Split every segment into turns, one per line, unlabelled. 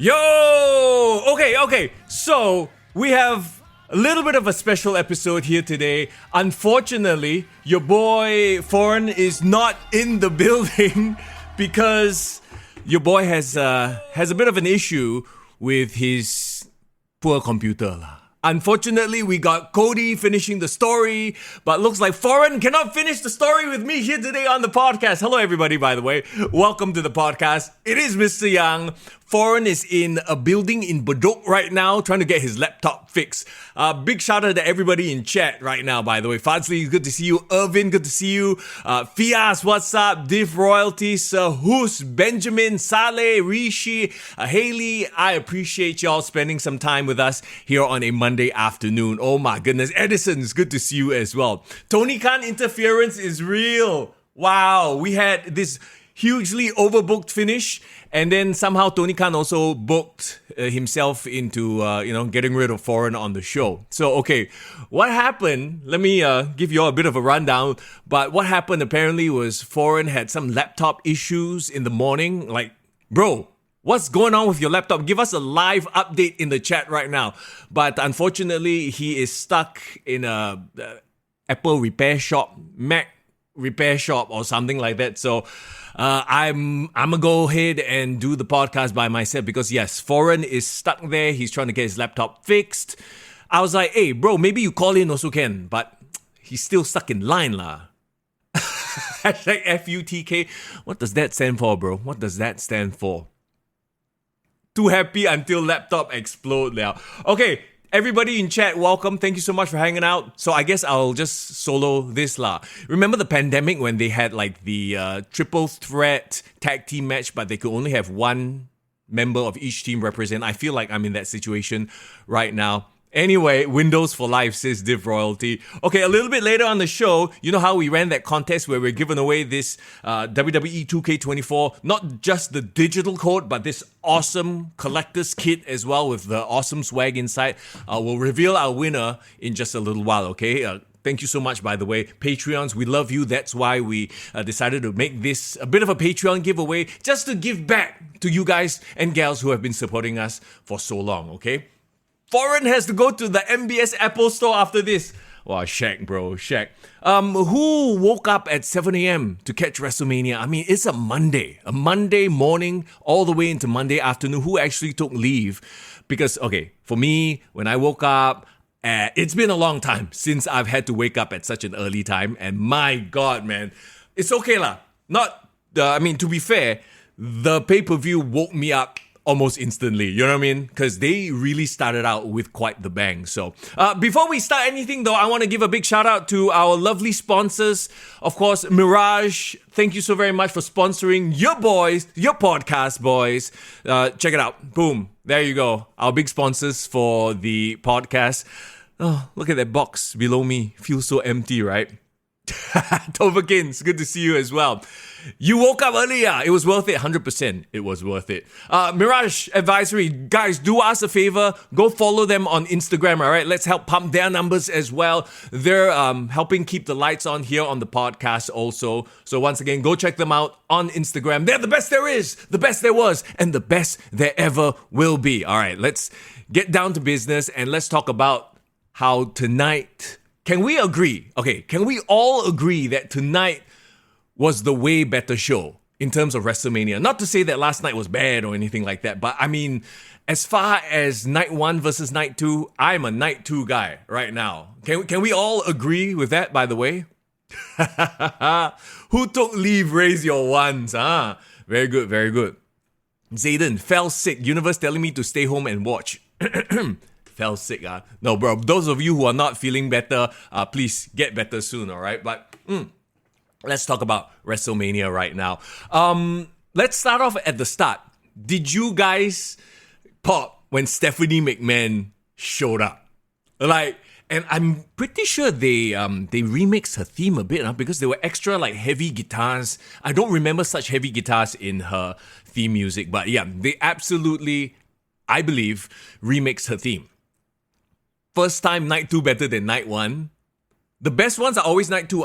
Yo! Okay. So, we have a little bit of a special episode here today. Unfortunately, your boy Foreign is not in the building because your boy has a bit of an issue with his poor computer lah. Unfortunately, we got Cody finishing the story, but looks like Foreign cannot finish the story with me here today on the podcast. Hello, everybody, by the way. Welcome to the podcast. It is Mr. Yang. Foreign is in a building in Bedok right now, trying to get his laptop fixed. Big shout out to everybody in chat right now, by the way. Fadzli, good to see you. Irvin, good to see you. Fias, what's up? Div Royalty, Hus, Benjamin, Saleh, Rishi, Haley. I appreciate y'all spending some time with us here on a Monday afternoon. Oh my goodness. Edison, it's good to see you as well. Tony Khan interference is real. Wow, we had this hugely overbooked finish, and then somehow Tony Khan also booked himself into getting rid of Foreign on the show. So okay, what happened? Let me give you all a bit of a rundown. But what happened apparently was Foreign had some laptop issues in the morning. Like, bro, what's going on with your laptop? Give us a live update in the chat right now. But unfortunately, he is stuck in a Apple repair shop, Mac repair shop or something like that. So I'm gonna go ahead and do the podcast by myself because yes, Foreign is stuck there. He's trying to get his laptop fixed. I was like, hey bro, maybe you call in also can, but he's still stuck in line lah. Hashtag FUTK. What does that stand for, bro? What does that stand for? Too happy until laptop explode now. Okay, everybody in chat, welcome. Thank you so much for hanging out. So I guess I'll just solo this lah. Remember the pandemic when they had like the triple threat tag team match, but they could only have one member of each team represent? I feel like I'm in that situation right now. Anyway, Windows for Life, says Div Royalty. Okay, a little bit later on the show, you know how we ran that contest where we're giving away this WWE 2K24, not just the digital code, but this awesome collector's kit as well with the awesome swag inside. We'll reveal our winner in just a little while, okay? Thank you so much, by the way. Patreons, we love you. That's why we decided to make this a bit of a Patreon giveaway, just to give back to you guys and gals who have been supporting us for so long, okay? Foreign has to go to the MBS Apple Store after this. Wow, Shaq, bro, Shaq. Who woke up at 7 a.m. to catch WrestleMania? I mean, it's a Monday morning all the way into Monday afternoon. Who actually took leave? Because, okay, for me, when I woke up, it's been a long time since I've had to wake up at such an early time. And my God, man, it's okay lah. To be fair, the pay-per-view woke me up almost instantly, you know what I mean? Because they really started out with quite the bang. So before we start anything though, I want to give a big shout out to our lovely sponsors. Of course, Mirage, thank you so very much for sponsoring your boys, your podcast boys. Check it out. Boom. There you go. Our big sponsors for the podcast. Oh, look at that box below me. Feels so empty, right? Tovakins, good to see you as well. You woke up earlier. It was worth it. 100%. It was worth it. Mirage Advisory, guys, do us a favor. Go follow them on Instagram, all right? Let's help pump their numbers as well. They're helping keep the lights on here on the podcast also. So once again, go check them out on Instagram. They're the best there is, the best there was, and the best there ever will be. All right, let's get down to business and let's talk about how tonight... Can we agree? Okay, can we all agree that tonight was the way better show in terms of WrestleMania? Not to say that last night was bad or anything like that, but I mean, as far as night 1 versus night 2, I'm a night 2 guy right now. Can we all agree with that, by the way? Who took leave? Raise your ones. Very good, very good. Zayden, fell sick. Universe telling me to stay home and watch. Fell sick, No, bro, those of you who are not feeling better, please get better soon, all right? But let's talk about WrestleMania right now. Let's start off at the start. Did you guys pop when Stephanie McMahon showed up? And I'm pretty sure they remixed her theme a bit, because there were extra heavy guitars. I don't remember such heavy guitars in her theme music, but yeah, they absolutely, I believe, remixed her theme. First time night 2 better than night 1. The best ones are always night 2.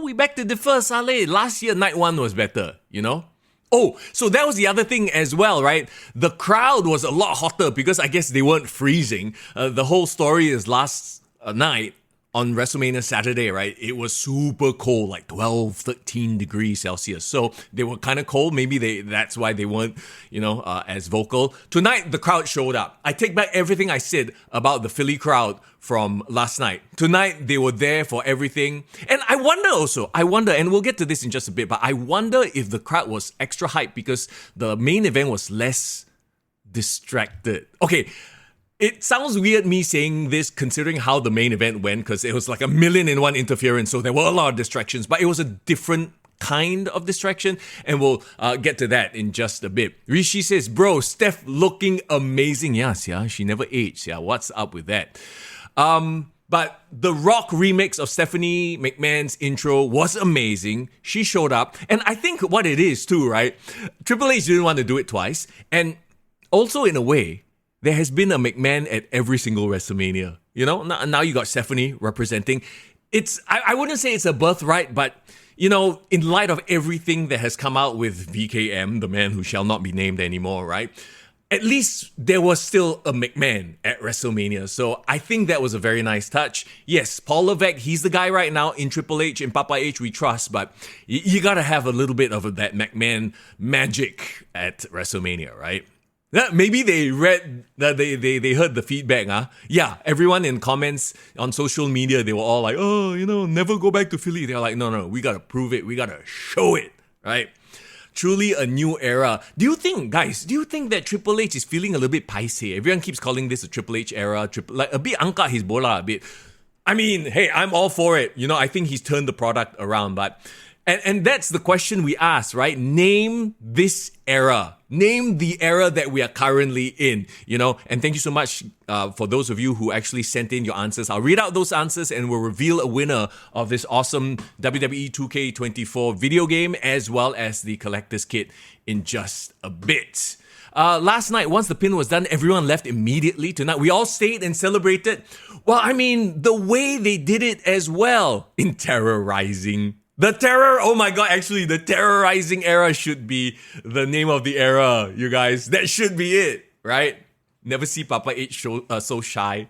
We back to the first, Ale. Last year night 1 was better, you know? Oh, so that was the other thing as well, right? The crowd was a lot hotter because I guess they weren't freezing. The whole story is last night on WrestleMania Saturday, right? It was super cold, like 12, 13 degrees Celsius. So they were kind of cold. Maybe that's why they weren't, as vocal. Tonight, the crowd showed up. I take back everything I said about the Philly crowd from last night. Tonight, they were there for everything. And I wonder, and we'll get to this in just a bit, but I wonder if the crowd was extra hyped because the main event was less distracted. Okay, it sounds weird me saying this considering how the main event went because it was like 1,000,001 interference, so there were a lot of distractions, but it was a different kind of distraction, and we'll get to that in just a bit. Rishi says, bro, Steph looking amazing. Yes, yeah, she never aged. Yeah, what's up with that? But the Rock remix of Stephanie McMahon's intro was amazing. She showed up, and I think what it is too, right? Triple H didn't want to do it twice, and also in a way, there has been a McMahon at every single WrestleMania. Now you got Stephanie representing. I wouldn't say it's a birthright, but, in light of everything that has come out with VKM, the man who shall not be named anymore, right? At least there was still a McMahon at WrestleMania. So I think that was a very nice touch. Yes, Paul Levesque, he's the guy right now in Triple H, in Papa H we trust, but you gotta have a little bit of that McMahon magic at WrestleMania, right? Maybe they read that they heard the feedback, Yeah, everyone in comments on social media, they were all like, oh, never go back to Philly. They're like, no, we gotta prove it. We gotta show it, right? Truly a new era. Do you think that Triple H is feeling a little bit paiseh? Everyone keeps calling this a Triple H era, like a bit angkat his bola a bit. I mean, hey, I'm all for it. I think he's turned the product around, but and that's the question we ask, right? Name this era. Name the era that we are currently in, and thank you so much for those of you who actually sent in your answers. I'll read out those answers and we'll reveal a winner of this awesome WWE 2K24 video game as well as the collector's kit in just a bit. Last night, once the pin was done, everyone left immediately. Tonight, we all stayed and celebrated. Well, I mean, the way they did it as well in terrorizing. The terror, oh my god, actually, the terrorizing era should be the name of the era, you guys. That should be it, right? Never see Papa H so shy.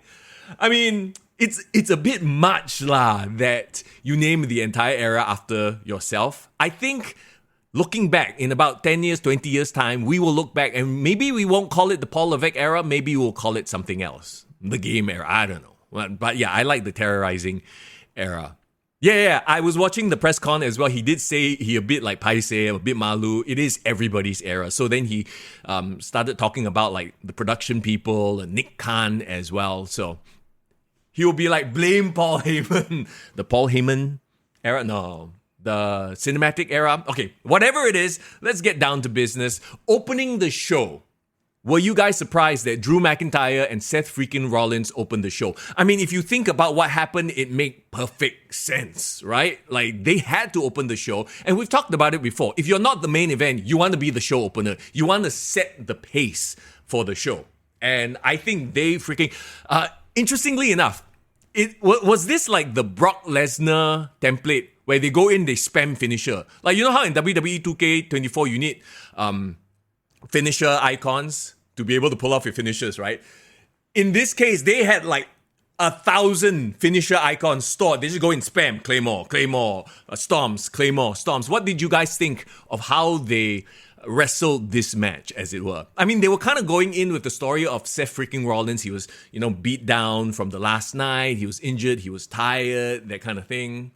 I mean, it's a bit much that you name the entire era after yourself. I think looking back in about 10 years, 20 years time, we will look back and maybe we won't call it the Paul Levesque era, maybe we'll call it something else. The game era, I don't know. But yeah, I like the terrorizing era. Yeah, I was watching the press con as well. He did say he a bit like paiseh, a bit malu. It is everybody's era. So then he started talking about like the production people and Nick Khan as well. So he will be like, blame Paul Heyman. The Paul Heyman era? No. The cinematic era? Okay, whatever it is, let's get down to business. Opening the show. Were you guys surprised that Drew McIntyre and Seth freaking Rollins opened the show? I mean, if you think about what happened, it made perfect sense, right? Like, they had to open the show. And we've talked about it before. If you're not the main event, you want to be the show opener. You want to set the pace for the show. And I think they freaking... interestingly enough, was this like the Brock Lesnar template where they go in, they spam finisher? Like, you know how in WWE 2K24 you need... finisher icons to be able to pull off your finishers, right? In this case, they had like 1,000 finisher icons stored. They just go in spam, Claymore, Storms, Claymore, Storms. What did you guys think of how they wrestled this match, as it were? I mean, they were kind of going in with the story of Seth freaking Rollins. He was, beat down from the last night. He was injured. He was tired, that kind of thing.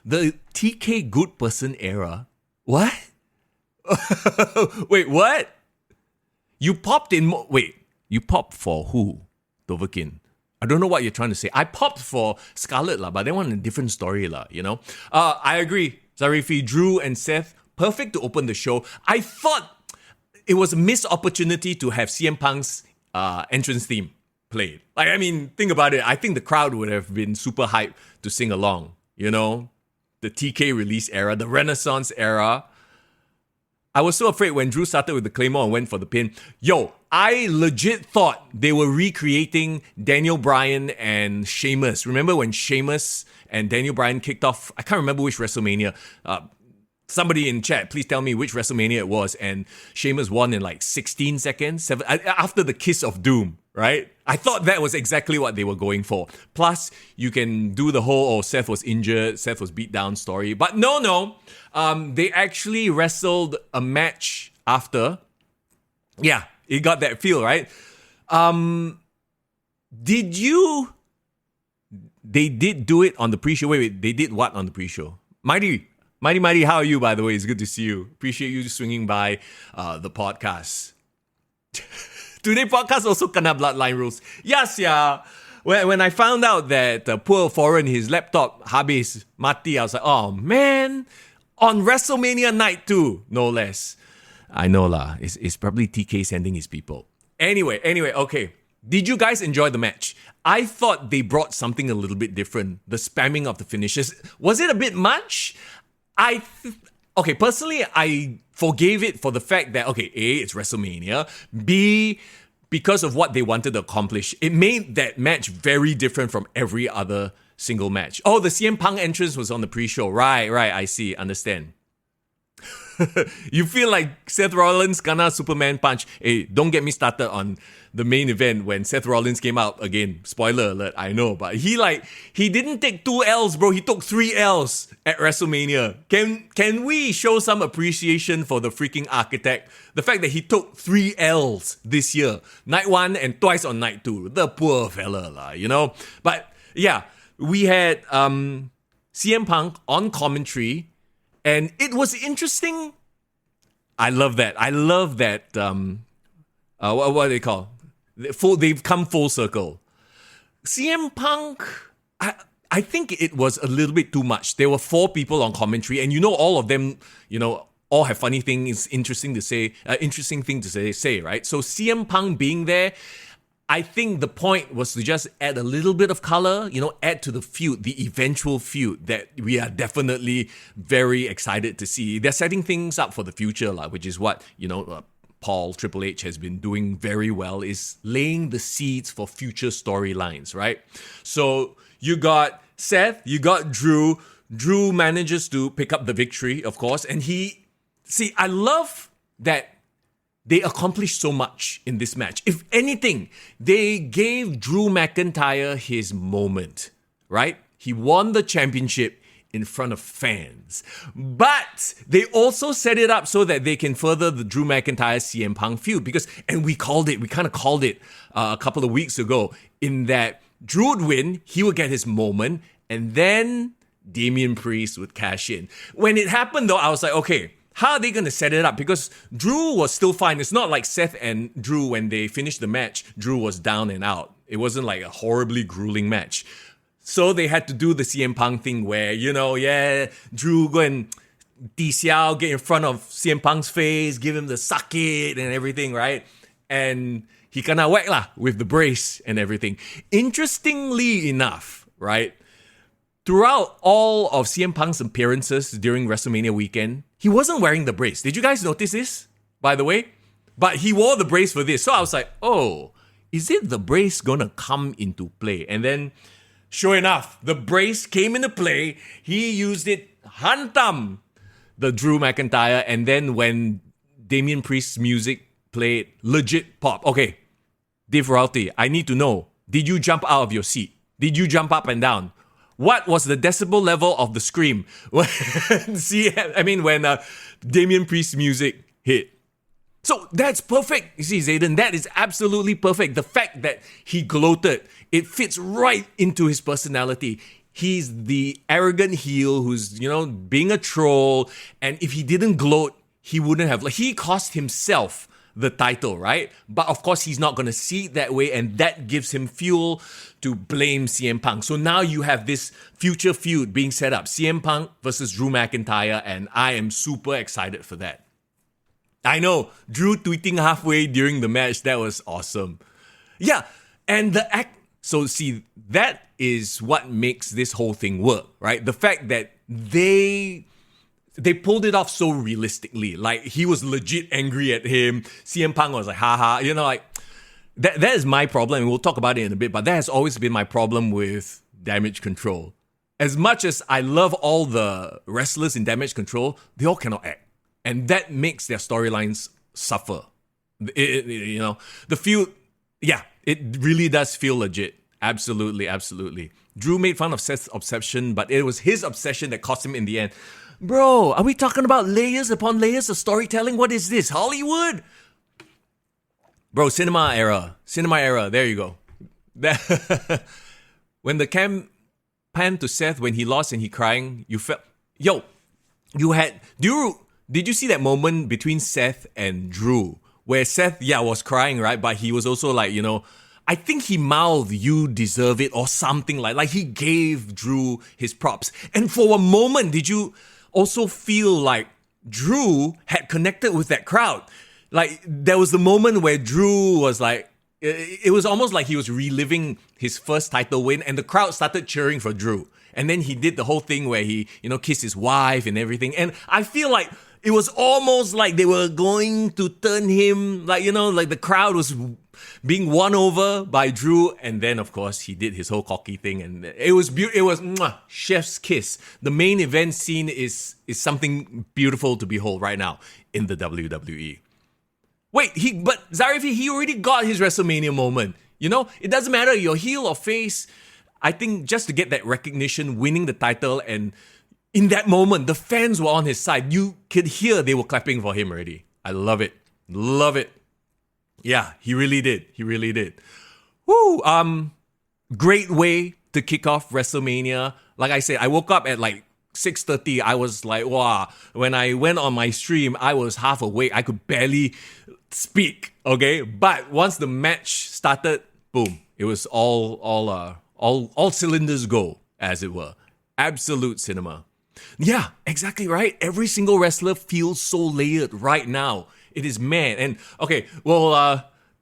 The TK Good Person era. What? Wait, what? You popped in... you popped for who, Dovahkiin? I don't know what you're trying to say. I popped for Scarlett, but they want a different story, I agree. Zarifi, Drew and Seth, perfect to open the show. I thought it was a missed opportunity to have CM Punk's entrance theme played. Like, I mean, think about it. I think the crowd would have been super hyped to sing along, The TK release era, the Renaissance era. I was so afraid when Drew started with the Claymore and went for the pin. I legit thought they were recreating Daniel Bryan and Sheamus. Remember when Sheamus and Daniel Bryan kicked off? I can't remember which WrestleMania. Somebody in chat, please tell me which WrestleMania it was. And Sheamus won in like 16 seconds, after the kiss of doom, right? I thought that was exactly what they were going for. Plus, you can do the whole, Seth was injured, Seth was beat down story. But no. They actually wrestled a match after. Yeah, it got that feel, right? They did do it on the pre-show. Wait, they did what on the pre-show? Mighty, how are you, by the way? It's good to see you. Appreciate you swinging by the podcast. Today podcast also kena bloodline rules. Yes, yeah. When I found out that poor Foreign, his laptop habis mati, I was like, oh man, on WrestleMania night too, no less. I know lah, it's probably TK sending his people. Anyway, okay. Did you guys enjoy the match? I thought they brought something a little bit different. The spamming of the finishes. Was it a bit much? Personally, I forgave it for the fact that, A, it's WrestleMania. B, because of what they wanted to accomplish. It made that match very different from every other single match. Oh, the CM Punk entrance was on the pre-show. Right, I see, understand. You feel like Seth Rollins gonna Superman punch. Hey, don't get me started on the main event when Seth Rollins came out again. Spoiler alert, I know, but he didn't take 2 L's, bro. He took 3 L's at WrestleMania. Can we show some appreciation for the freaking architect? The fact that he took 3 L's this year, night 1 and twice on night 2. The poor fella, lah, you know. But yeah, we had CM Punk on commentary. And it was interesting. I love that. What do they call? They've come full circle. CM Punk, I think it was a little bit too much. There were 4 people on commentary, and all of them, all have funny things, interesting thing to say, right? So CM Punk being there, I think the point was to just add a little bit of color, add to the feud, the eventual feud that we are definitely very excited to see. They're setting things up for the future, which is what, Paul, Triple H has been doing very well, is laying the seeds for future storylines, right? So you got Seth, you got Drew. Drew manages to pick up the victory, of course, and I love that they accomplished so much in this match. If anything, they gave Drew McIntyre his moment, right? He won the championship in front of fans. But they also set it up so that they can further the Drew McIntyre CM Punk feud. And we kind of called it a couple of weeks ago, in that Drew would win, he would get his moment, and then Damian Priest would cash in. When it happened though, I was like, okay, how are they going to set it up? Because Drew was still fine. It's not like Seth and Drew, when they finished the match, Drew was down and out. It wasn't like a horribly grueling match. So they had to do the CM Punk thing where, Drew go and DCL, get in front of CM Punk's face, give him the suck it and everything, right? And he kinda whack lah with the brace and everything. Interestingly enough, right? Throughout all of CM Punk's appearances during WrestleMania weekend, he wasn't wearing the brace. Did you guys notice this, by the way? But he wore the brace for this. So I was like, oh, is it the brace gonna come into play? And then, sure enough, the brace came into play. He used it, hantam the Drew McIntyre. And then when Damian Priest's music played, legit pop. Okay, Dave Royalty, I need to know, did you jump out of your seat? Did you jump up and down? What was the decibel level of the scream when Damian Priest's music hit? So that's perfect. You see, Zayden, that is absolutely perfect. The fact that he gloated, it fits right into his personality. He's the arrogant heel who's, being a troll. And if he didn't gloat, he wouldn't have. He cost himself the title, right? But of course, he's not going to see it that way, and that gives him fuel to blame CM Punk. So now you have this future feud being set up, CM Punk versus Drew McIntyre, and I am super excited for that. I know, Drew tweeting halfway during the match, that was awesome. Yeah, and the act. So see, that is what makes this whole thing work, right? The fact that they pulled it off so realistically. Like, he was legit angry at him. CM Punk was like, haha. That is my problem. And we'll talk about it in a bit. But that has always been my problem with Damage Control. as much as I love all the wrestlers in Damage Control, they all cannot act. And that makes their storylines suffer. The feud, it really does feel legit. Absolutely, absolutely. Drew made fun of Seth's obsession, but it was his obsession that cost him in the end. Bro, are we talking about layers upon layers of storytelling? What is this, Hollywood? Bro, cinema era, there you go. When the cam panned to Seth when he lost and he crying, you felt, did you see that moment between Seth and Drew where Seth, was crying, right? But he was also like, I think he mouthed, "You deserve it," or something like he gave Drew his props. And for a moment, did you also feel like Drew had connected with that crowd? Like, there was the moment where Drew was like, it was almost like he was reliving his first title win, and the crowd started cheering for Drew. And then he did the whole thing where he, kissed his wife and everything. And I feel like it was almost like they were going to turn him, like the crowd was being won over by Drew. And then, of course, he did his whole cocky thing. And it was mwah, chef's kiss. The main event scene is something beautiful to behold right now in the WWE. Wait, but Zarifi, he already got his WrestleMania moment. It doesn't matter, you're heel or face. I think just to get that recognition, winning the title, and in that moment, the fans were on his side. You could hear they were clapping for him already. I love it. Love it. Yeah, he really did. Woo! Great way to kick off WrestleMania. Like I said, I woke up at 6:30. I was like, wow. When I went on my stream, I was half awake. I could barely speak, okay? But once the match started, boom, it was all cylinders go, as it were. Absolute cinema. Yeah, exactly right. Every single wrestler feels so layered right now. It is mad. And okay, we'll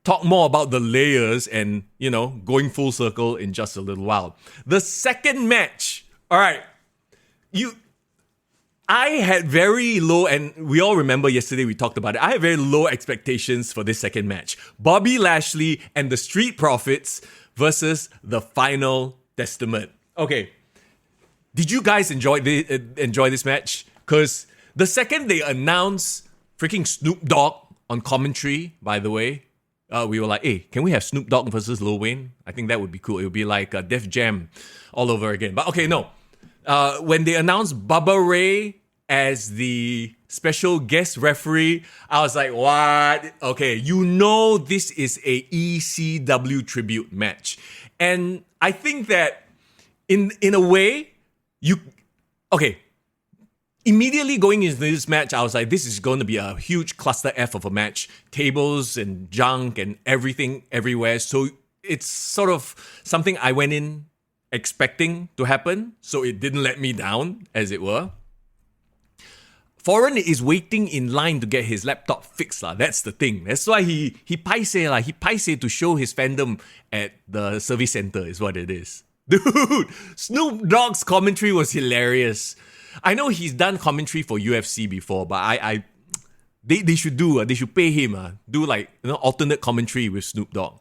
talk more about the layers and, going full circle in just a little while. The second match. All right. I had very low, and we all remember yesterday we talked about it. I had very low expectations for this second match. Bobby Lashley and the Street Profits versus the Final Testament. Okay, did you guys enjoy this match? Because the second they announced freaking Snoop Dogg on commentary, by the way, we were like, hey, can we have Snoop Dogg versus Lil Wayne? I think that would be cool. It would be like a Def Jam all over again. But okay, no. When they announced Bubba Ray as the special guest referee, I was like, what? Okay, this is a ECW tribute match. And I think that in a way, immediately going into this match, I was like, this is going to be a huge cluster F of a match. Tables and junk and everything everywhere. So it's sort of something I went in expecting to happen, so it didn't let me down, as it were. Foreign is waiting in line to get his laptop fixed. That's the thing. That's why he paise to show his fandom at the service center is what it is. Dude, Snoop Dogg's commentary was hilarious. I know he's done commentary for UFC before, but they should pay him do alternate commentary with Snoop Dogg,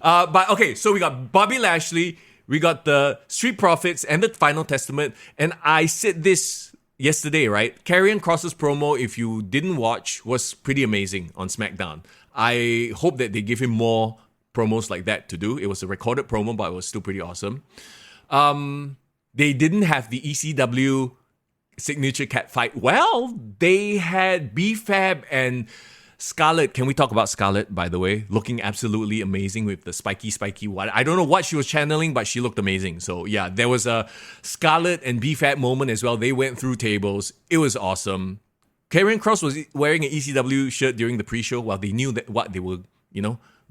But okay, so we got Bobby Lashley, we got the Street Profits and the Final Testament, and I said this yesterday, right? Karrion Kross's promo, if you didn't watch, was pretty amazing on SmackDown. I hope that they give him more promos like that to do. It was a recorded promo, but it was still pretty awesome. They didn't have the ECW signature cat fight. Well, they had B-Fab and Scarlett. Can we talk about Scarlett, by the way? Looking absolutely amazing with the spiky white. I don't know what she was channeling, but she looked amazing. So yeah, there was a Scarlett and B-Fab moment as well. They went through tables. It was awesome. Karrion Kross was wearing an ECW shirt during the pre-show while they knew that what they were,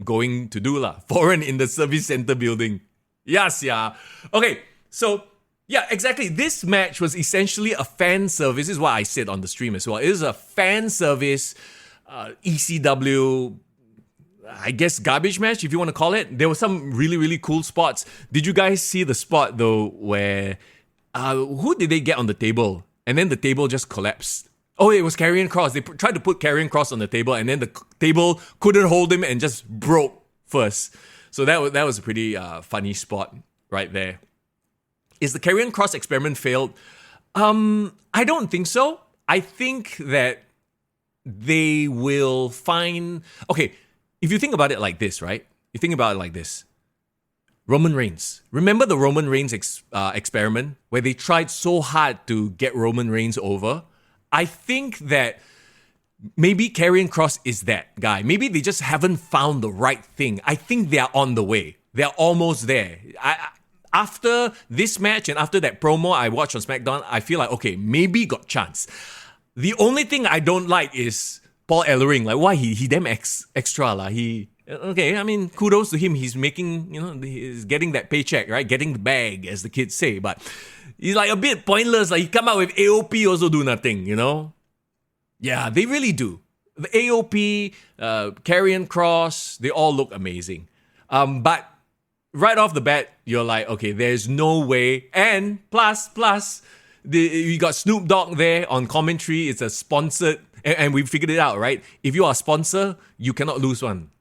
going to do. Foreign in the service center building. Yes, yeah. Okay, so yeah, exactly. This match was essentially a fan service. This is what I said on the stream as well. It is a fan service ECW, I guess, garbage match, if you want to call it. There were some really, really cool spots. Did you guys see the spot, though, where who did they get on the table? And then the table just collapsed. Oh, it was Karrion Kross. They tried to put Karrion Kross on the table, and then the table couldn't hold him and just broke first. So that was a pretty funny spot right there. Is the Karrion Kross experiment failed? I don't think so. I think that they will find... Okay, if you think about it like this, right? You think about it like this. Roman Reigns. Remember the Roman Reigns experiment where they tried so hard to get Roman Reigns over? I think that maybe Karrion Kross is that guy. Maybe they just haven't found the right thing. I think they are on the way. They're almost there. After this match and after that promo I watched on SmackDown, I feel like, okay, maybe got chance. The only thing I don't like is Paul Ellering. Like, why he damn extra lah. Okay, I mean, kudos to him. He's making, he's getting that paycheck, right? Getting the bag, as the kids say. But he's like a bit pointless. Like, he come out with AOP, also do nothing, Yeah, they really do. The AOP, Karrion Kross, they all look amazing. But right off the bat, you're like, okay, there's no way. And plus, you got Snoop Dogg there on commentary. It's a sponsored, and we figured it out, right? If you are a sponsor, you cannot lose one.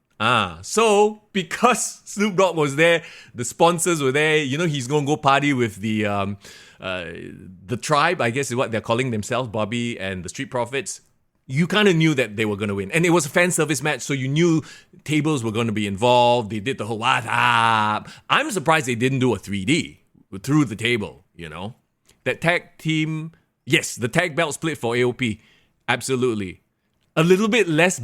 So because Snoop Dogg was there, the sponsors were there, he's going to go party with the tribe, I guess is what they're calling themselves, Bobby and the Street Profits. You kind of knew that they were going to win. And it was a fan service match, so you knew tables were going to be involved. They did the whole what up. I'm surprised they didn't do a 3D through the table, That tag team, yes, the tag belt split for AOP, absolutely. A little bit less,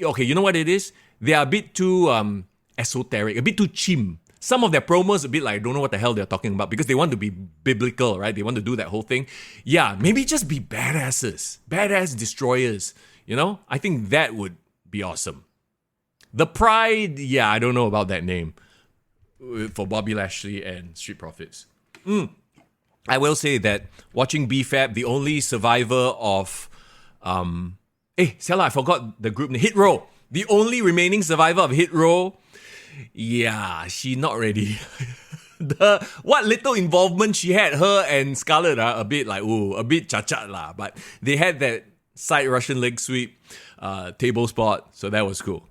okay, you know what it is? They are a bit too esoteric, a bit too chim. Some of their promos a bit like, I don't know what the hell they're talking about because they want to be biblical, right? They want to do that whole thing. Yeah, maybe just be badasses, badass destroyers, I think that would be awesome. The Pride, yeah, I don't know about that name for Bobby Lashley and Street Profits. I will say that watching BFAB, the only survivor of... Sella, I forgot the group name. Hit Row. The only remaining survivor of Hit Row, yeah, she not ready. What little involvement she had, her and Scarlett are a bit like, a bit cha-cha lah. But they had that side Russian leg sweep table spot, so that was cool.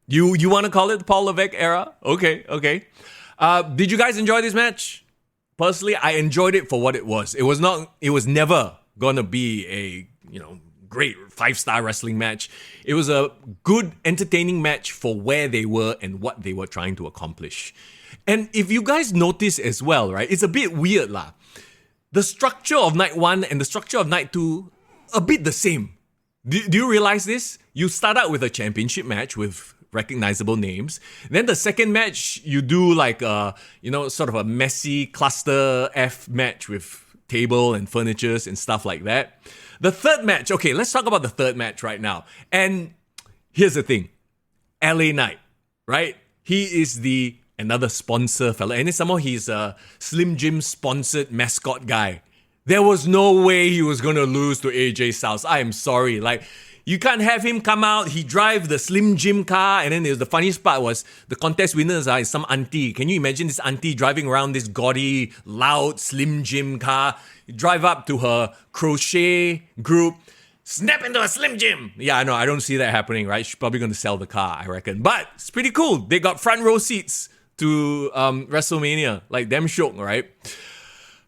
You want to call it the Paul Levesque era? Okay. Did you guys enjoy this match? Personally, I enjoyed it for what it was. It was never gonna be a, great 5-star wrestling match. It was a good, entertaining match for where they were and what they were trying to accomplish. And if you guys notice as well, right, it's a bit weird lah. The structure of night 1 and the structure of night 2, a bit the same. Do you realize this? You start out with a championship match with recognizable names. Then the second match, you do like a, sort of a messy cluster F match with table and furnitures and stuff like that. The third match, okay, let's talk about the third match right now. And here's the thing, LA Knight, right? He is another sponsor fella. And then somehow he's a Slim Jim sponsored mascot guy. There was no way he was going to lose to AJ Styles. I am sorry. Like, you can't have him come out, he drive the Slim Jim car, and then the funniest part was the contest winners are some auntie. Can you imagine this auntie driving around this gaudy, loud Slim Jim car? You drive up to her crochet group, snap into a Slim Jim. Yeah, I know, I don't see that happening, right? She's probably going to sell the car, I reckon. But it's pretty cool. They got front row seats to WrestleMania. Like, damn shook, right?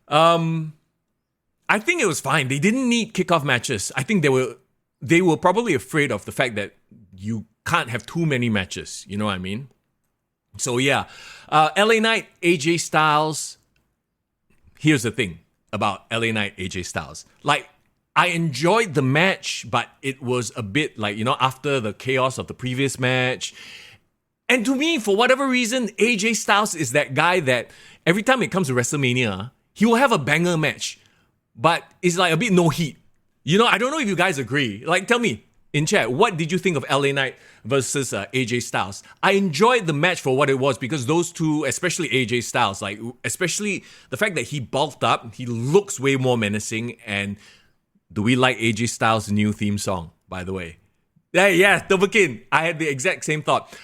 I think it was fine. They didn't need kickoff matches. I think they were probably afraid of the fact that you can't have too many matches. You know what I mean? So yeah, LA Knight, AJ Styles. Here's the thing about LA Knight, AJ Styles. Like, I enjoyed the match, but it was a bit like, after the chaos of the previous match. And to me, for whatever reason, AJ Styles is that guy that every time it comes to WrestleMania, he will have a banger match, but it's like a bit no heat. I don't know if you guys agree. Like, tell me in chat, what did you think of LA Knight versus AJ Styles? I enjoyed the match for what it was because those two, especially AJ Styles, like, especially the fact that he bulked up, he looks way more menacing. And do we like AJ Styles' new theme song, by the way? Yeah, Tobakin. I had the exact same thought.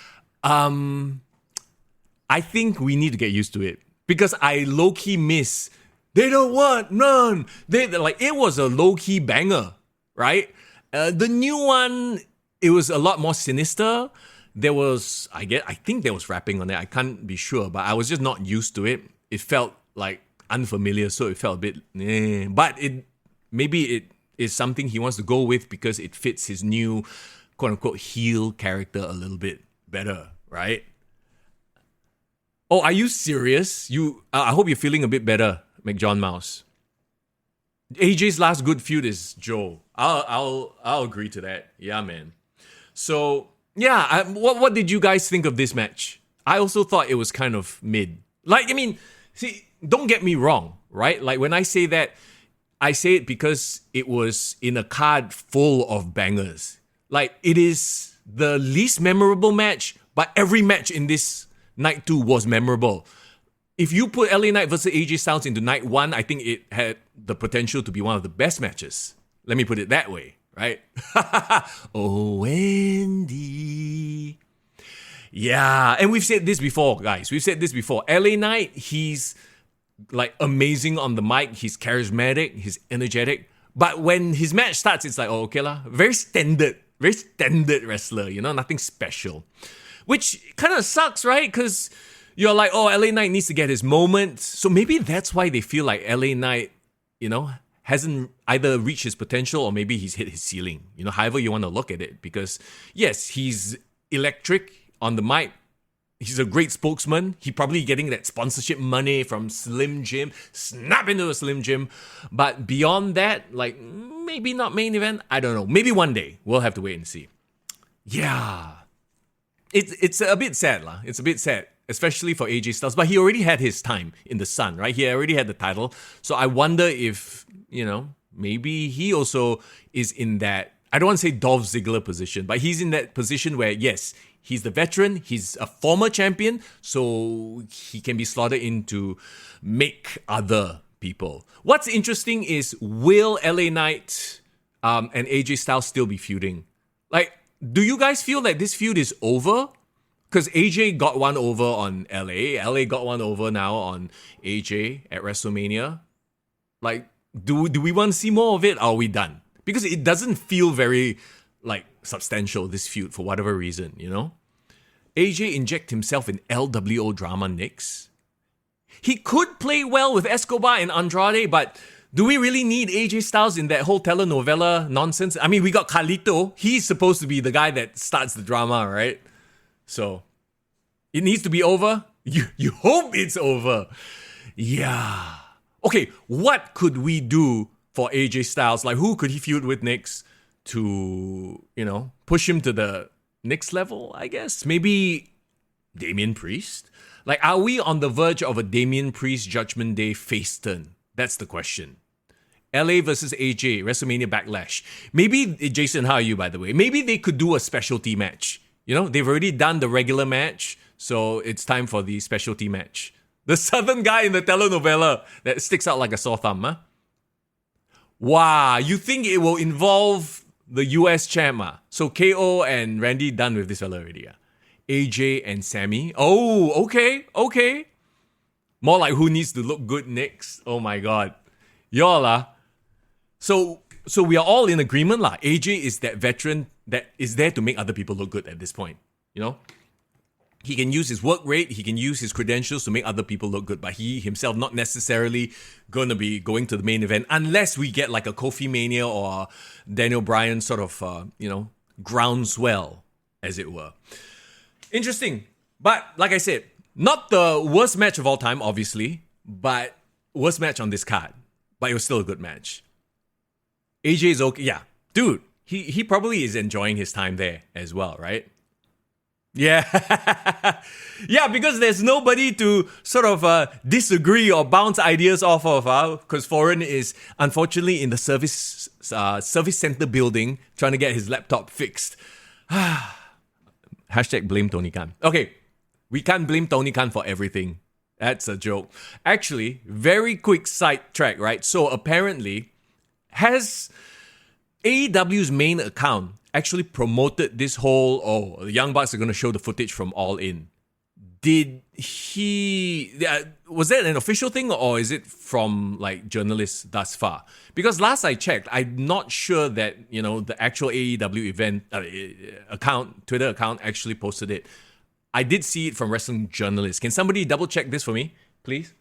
I think we need to get used to it because I low-key miss... They don't want none. It was a low-key banger, right? The new one, it was a lot more sinister. There was, I think there was rapping on it. I can't be sure, but I was just not used to it. It felt like unfamiliar, so it felt a bit but maybe it is something he wants to go with because it fits his new quote unquote heel character a little bit better, right? Oh, are you serious? I hope you're feeling a bit better, McJohn Mouse. AJ's last good feud is Joe. I'll agree to that. Yeah, man. So yeah, what did you guys think of this match? I also thought it was kind of mid. Like, I mean, see, don't get me wrong, right? Like when I say that, I say it because it was in a card full of bangers. Like it is the least memorable match, but every match in this night 2 was memorable. If you put LA Knight versus AJ Styles into night 1, I think it had the potential to be one of the best matches. Let me put it that way, right? Oh, Wendy. Yeah, and we've said this before, guys. We've said this before. LA Knight, he's like amazing on the mic. He's charismatic. He's energetic. But when his match starts, it's like, oh, okay lah. Very standard wrestler, nothing special. Which kind of sucks, right? Because you're like, oh, LA Knight needs to get his moment. So maybe that's why they feel like LA Knight, hasn't either reached his potential or maybe he's hit his ceiling. However you want to look at it. Because yes, he's electric on the mic. He's a great spokesman. He probably getting that sponsorship money from Slim Jim. Snap into a Slim Jim. But beyond that, like, maybe not main event. I don't know. Maybe one day. We'll have to wait and see. Yeah. It's a bit sad, lah. It's a bit sad, especially for AJ Styles. But he already had his time in the sun, right? He already had the title. So I wonder if, maybe he also is in that, I don't want to say Dolph Ziggler position, but he's in that position where, yes, he's the veteran, he's a former champion, so he can be slotted in to make other people. What's interesting is, will LA Knight and AJ Styles still be feuding? Like, do you guys feel like this feud is over? Because AJ got one over on LA. LA got one over now on AJ at WrestleMania. Like, do we want to see more of it? Or are we done? Because it doesn't feel very, like, substantial, this feud, for whatever reason, AJ inject himself in LWO drama next. He could play well with Escobar and Andrade, but do we really need AJ Styles in that whole telenovela nonsense? I mean, we got Carlito. He's supposed to be the guy that starts the drama, right? So, it needs to be over. You hope it's over. Yeah. Okay, what could we do for AJ Styles? Like, who could he feud with next to, push him to the next level, I guess? Maybe Damian Priest? Like, are we on the verge of a Damian Priest Judgment Day face turn? That's the question. LA versus AJ, WrestleMania Backlash. Maybe, Jason, how are you, by the way? Maybe they could do a specialty match. They've already done the regular match, so it's time for the specialty match. The southern guy in the telenovela that sticks out like a sore thumb, huh? Wow, you think it will involve the US champ, huh? So KO and Randy done with this fella already, huh? AJ and Sammy. Oh, okay. More like who needs to look good next. Oh my god. Y'all, So we are all in agreement, lah. AJ is that veteran that is there to make other people look good at this point. He can use his work rate, he can use his credentials to make other people look good, but he himself not necessarily going to be going to the main event unless we get like a Kofi Mania or a Daniel Bryan sort of, groundswell, as it were. Interesting. But like I said, not the worst match of all time, obviously, but worst match on this card. But it was still a good match. AJ is okay. Yeah, dude, he probably is enjoying his time there as well, right? Yeah. Yeah, because there's nobody to sort of disagree or bounce ideas off of, because Foreign is unfortunately in the service center building trying to get his laptop fixed. Hashtag blame Tony Khan. Okay, we can't blame Tony Khan for everything. That's a joke. Actually, very quick sidetrack, right? So apparently, has AEW's main account actually promoted this whole, the Young Bucks are going to show the footage from All In. Did he, was that an official thing or is it from like journalists thus far? Because last I checked, I'm not sure that, the actual AEW event Twitter account actually posted it. I did see it from wrestling journalists. Can somebody double check this for me, please?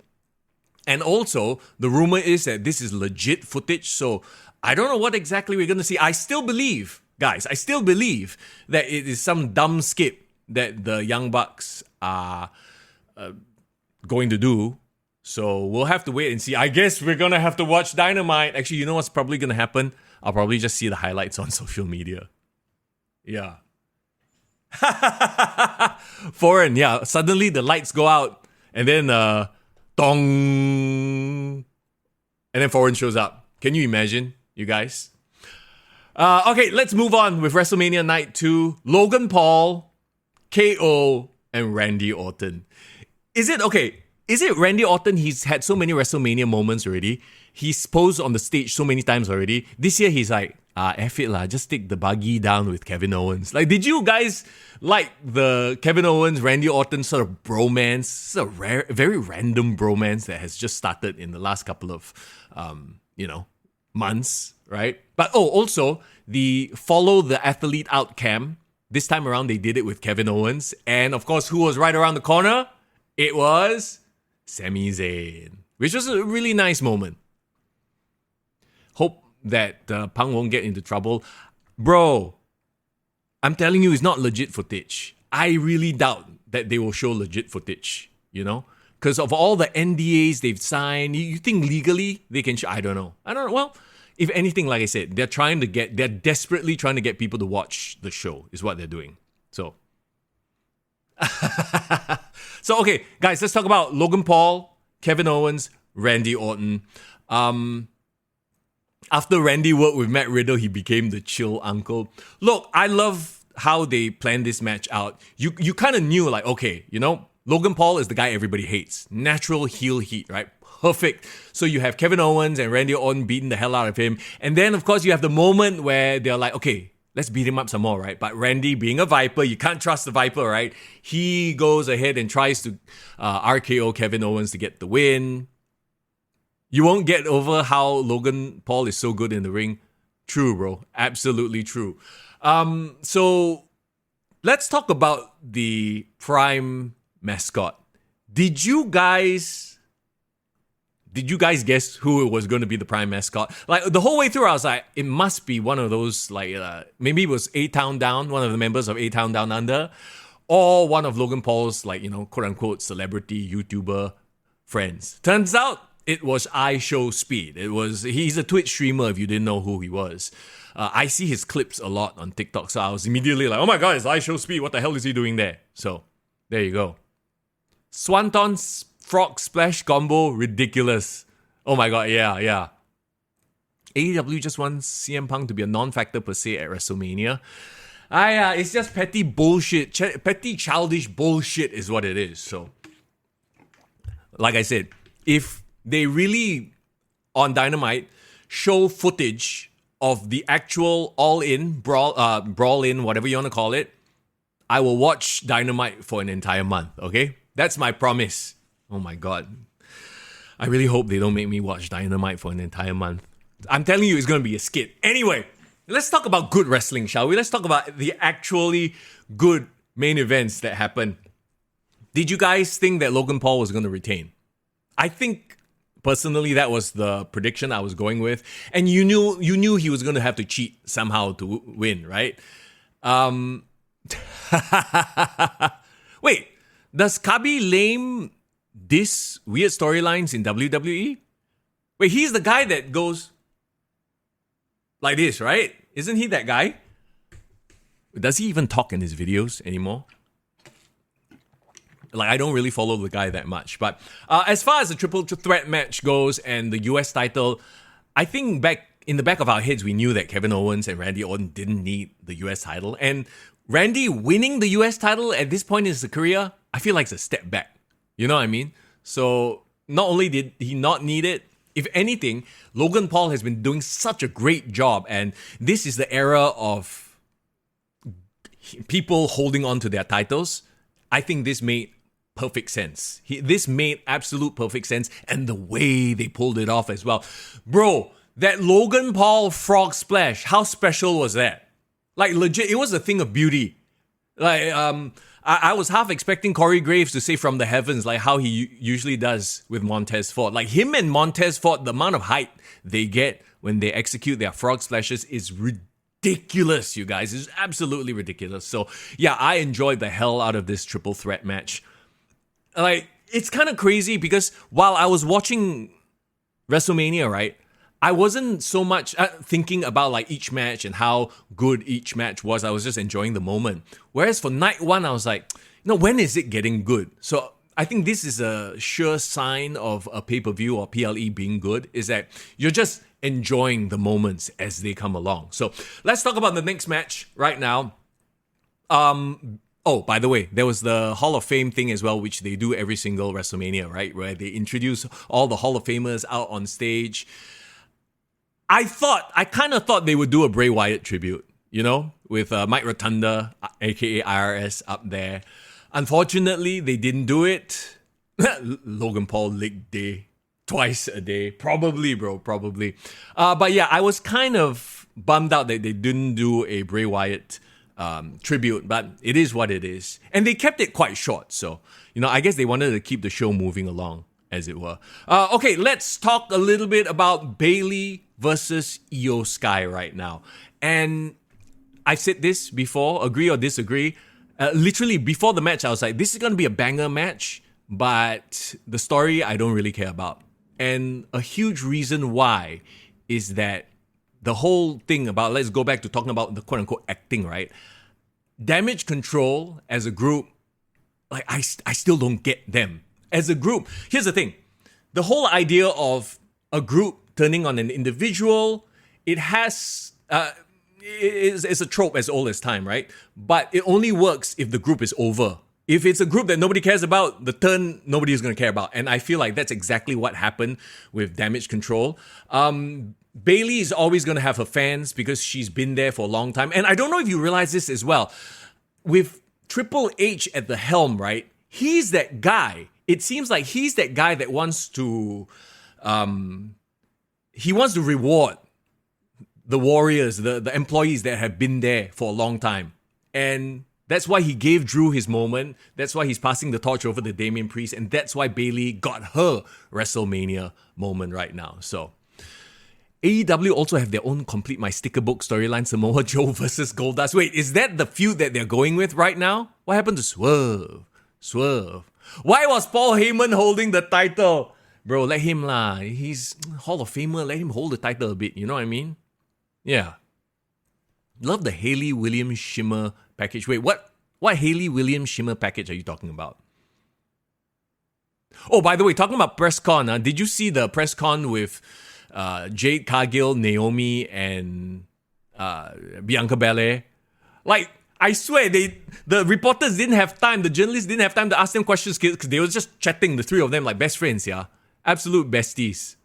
And also, the rumor is that this is legit footage, so I don't know what exactly we're going to see. I still believe, guys, that it is some dumb skip that the Young Bucks are going to do. So we'll have to wait and see. I guess we're going to have to watch Dynamite. Actually, you know what's probably going to happen? I'll probably just see the highlights on social media. Yeah. Foreign, yeah. Suddenly the lights go out and then dong. And then Foreign shows up. Can you imagine, you guys? Okay, let's move on with WrestleMania Night 2. Logan Paul, KO, and Randy Orton. Is it Randy Orton? He's had so many WrestleMania moments already. He's posed on the stage so many times already. This year he's like, F it lah, just take the buggy down with Kevin Owens. Like, did you guys like the Kevin Owens, Randy Orton sort of bromance? It's a very random bromance that has just started in the last couple of, months, right? But also, the Follow the Athlete Out cam. This time around, they did it with Kevin Owens. And of course, who was right around the corner? It was Sami Zayn, which was a really nice moment. Hope that Punk won't get into trouble. Bro, I'm telling you, it's not legit footage. I really doubt that they will show legit footage, Because of all the NDAs they've signed, you think legally they can show? I don't know. Well, if anything, like I said, they're desperately trying to get people to watch the show, is what they're doing. So, okay, guys, let's talk about Logan Paul, Kevin Owens, Randy Orton. After Randy worked with Matt Riddle, he became the chill uncle. Look, I love how they planned this match out. You kind of knew, like, okay, Logan Paul is the guy everybody hates. Natural heel heat, right? Perfect. So you have Kevin Owens and Randy Orton beating the hell out of him. And then, of course, you have the moment where they're like, okay, let's beat him up some more, right? But Randy, being a Viper, you can't trust the Viper, right? He goes ahead and tries to RKO Kevin Owens to get the win. You won't get over how Logan Paul is so good in the ring. True, bro. Absolutely true. So let's talk about the Prime mascot. Did you guys guess who was going to be the Prime mascot? Like, the whole way through, I was like, it must be one of those, like, maybe it was A-Town Down, one of the members of A-Town Down Under, or one of Logan Paul's, like, quote-unquote celebrity YouTuber friends. Turns out, it was iShowSpeed. He's a Twitch streamer, if you didn't know who he was. I see his clips a lot on TikTok, so I was immediately like, oh my god, it's iShowSpeed, what the hell is he doing there? So, there you go. Swanton Frog Splash combo, ridiculous. Oh my god, yeah. AEW just wants CM Punk to be a non-factor per se at WrestleMania. It's just petty bullshit. Petty childish bullshit is what it is. So, like I said, if they really, on Dynamite, show footage of the actual all-in, brawl-in, whatever you want to call it, I will watch Dynamite for an entire month, okay? That's my promise. Oh my god. I really hope they don't make me watch Dynamite for an entire month. I'm telling you, it's going to be a skit. Anyway, let's talk about good wrestling, shall we? Let's talk about the actually good main events that happened. Did you guys think that Logan Paul was going to retain? I think, personally, that was the prediction I was going with. And you knew he was going to have to cheat somehow to win, right? Wait, does Khaby Lame diss weird storylines in WWE? Wait, he's the guy that goes like this, right? Isn't he that guy? Does he even talk in his videos anymore? Like, I don't really follow the guy that much. But as far as the triple threat match goes and the US title, I think back in the back of our heads, we knew that Kevin Owens and Randy Orton didn't need the US title. And Randy winning the US title at this point in his career, I feel like it's a step back. You know what I mean? So not only did he not need it, if anything, Logan Paul has been doing such a great job. And this is the era of people holding on to their titles. I think this made perfect sense. This made absolute perfect sense. And the way they pulled it off as well. Bro, that Logan Paul frog splash, how special was that? Like, legit, it was a thing of beauty. Like, I was half expecting Corey Graves to say from the heavens, like how he usually does with Montez Ford. Like him and Montez Ford, the amount of height they get when they execute their frog splashes is ridiculous, you guys. It's absolutely ridiculous. So yeah, I enjoyed the hell out of this triple threat match. Like, it's kind of crazy because while I was watching WrestleMania, right, I wasn't so much thinking about like each match and how good each match was. I was just enjoying the moment. Whereas for night one, I was like, when is it getting good? So I think this is a sure sign of a pay-per-view or PLE being good, is that you're just enjoying the moments as they come along. So let's talk about the next match right now. Oh, by the way, there was the Hall of Fame thing as well, which they do every single WrestleMania, right? Where they introduce all the Hall of Famers out on stage. I kind of thought they would do a Bray Wyatt tribute, with Mike Rotunda, aka IRS, up there. Unfortunately, they didn't do it. Logan Paul leg day, twice a day. Probably, bro, probably. But yeah, I was kind of bummed out that they didn't do a Bray Wyatt tribute, but it is what it is. And they kept it quite short, so, I guess they wanted to keep the show moving along, as it were. Okay, let's talk a little bit about Bayley versus Io Sky right now. And I've said this before, agree or disagree. Literally, before the match, I was like, this is going to be a banger match, but the story I don't really care about. And a huge reason why is that the whole thing about, let's go back to talking about the quote-unquote acting, right? Damage Control as a group, like, I still don't get them. As a group, here's the thing. The whole idea of a group turning on an individual, it has... it's a trope as old as time, right? But it only works if the group is over. If it's a group that nobody cares about, the turn nobody is going to care about. And I feel like that's exactly what happened with Damage Control. Bayley is always going to have her fans because she's been there for a long time. And I don't know if you realize this as well. With Triple H at the helm, right? He's that guy. It seems like he's that guy that wants to... he wants to reward the warriors, the employees that have been there for a long time. And that's why he gave Drew his moment. That's why he's passing the torch over to Damian Priest. And that's why Bayley got her WrestleMania moment right now. So AEW also have their own Complete My Sticker Book storyline, Samoa Joe versus Goldust. Wait, is that the feud that they're going with right now? What happened to Swerve? Why was Paul Heyman holding the title? Bro, let him lah. He's Hall of Famer. Let him hold the title a bit. You know what I mean? Yeah. Love the Hayley Williams Shimmer package. Wait, what Hayley Williams Shimmer package are you talking about? Oh, by the way, talking about press con, did you see the press con with Jade Cargill, Naomi, and Bianca Belair? Like, I swear, the reporters didn't have time, the journalists didn't have time to ask them questions because they were just chatting, the three of them, like best friends, yeah? Absolute besties.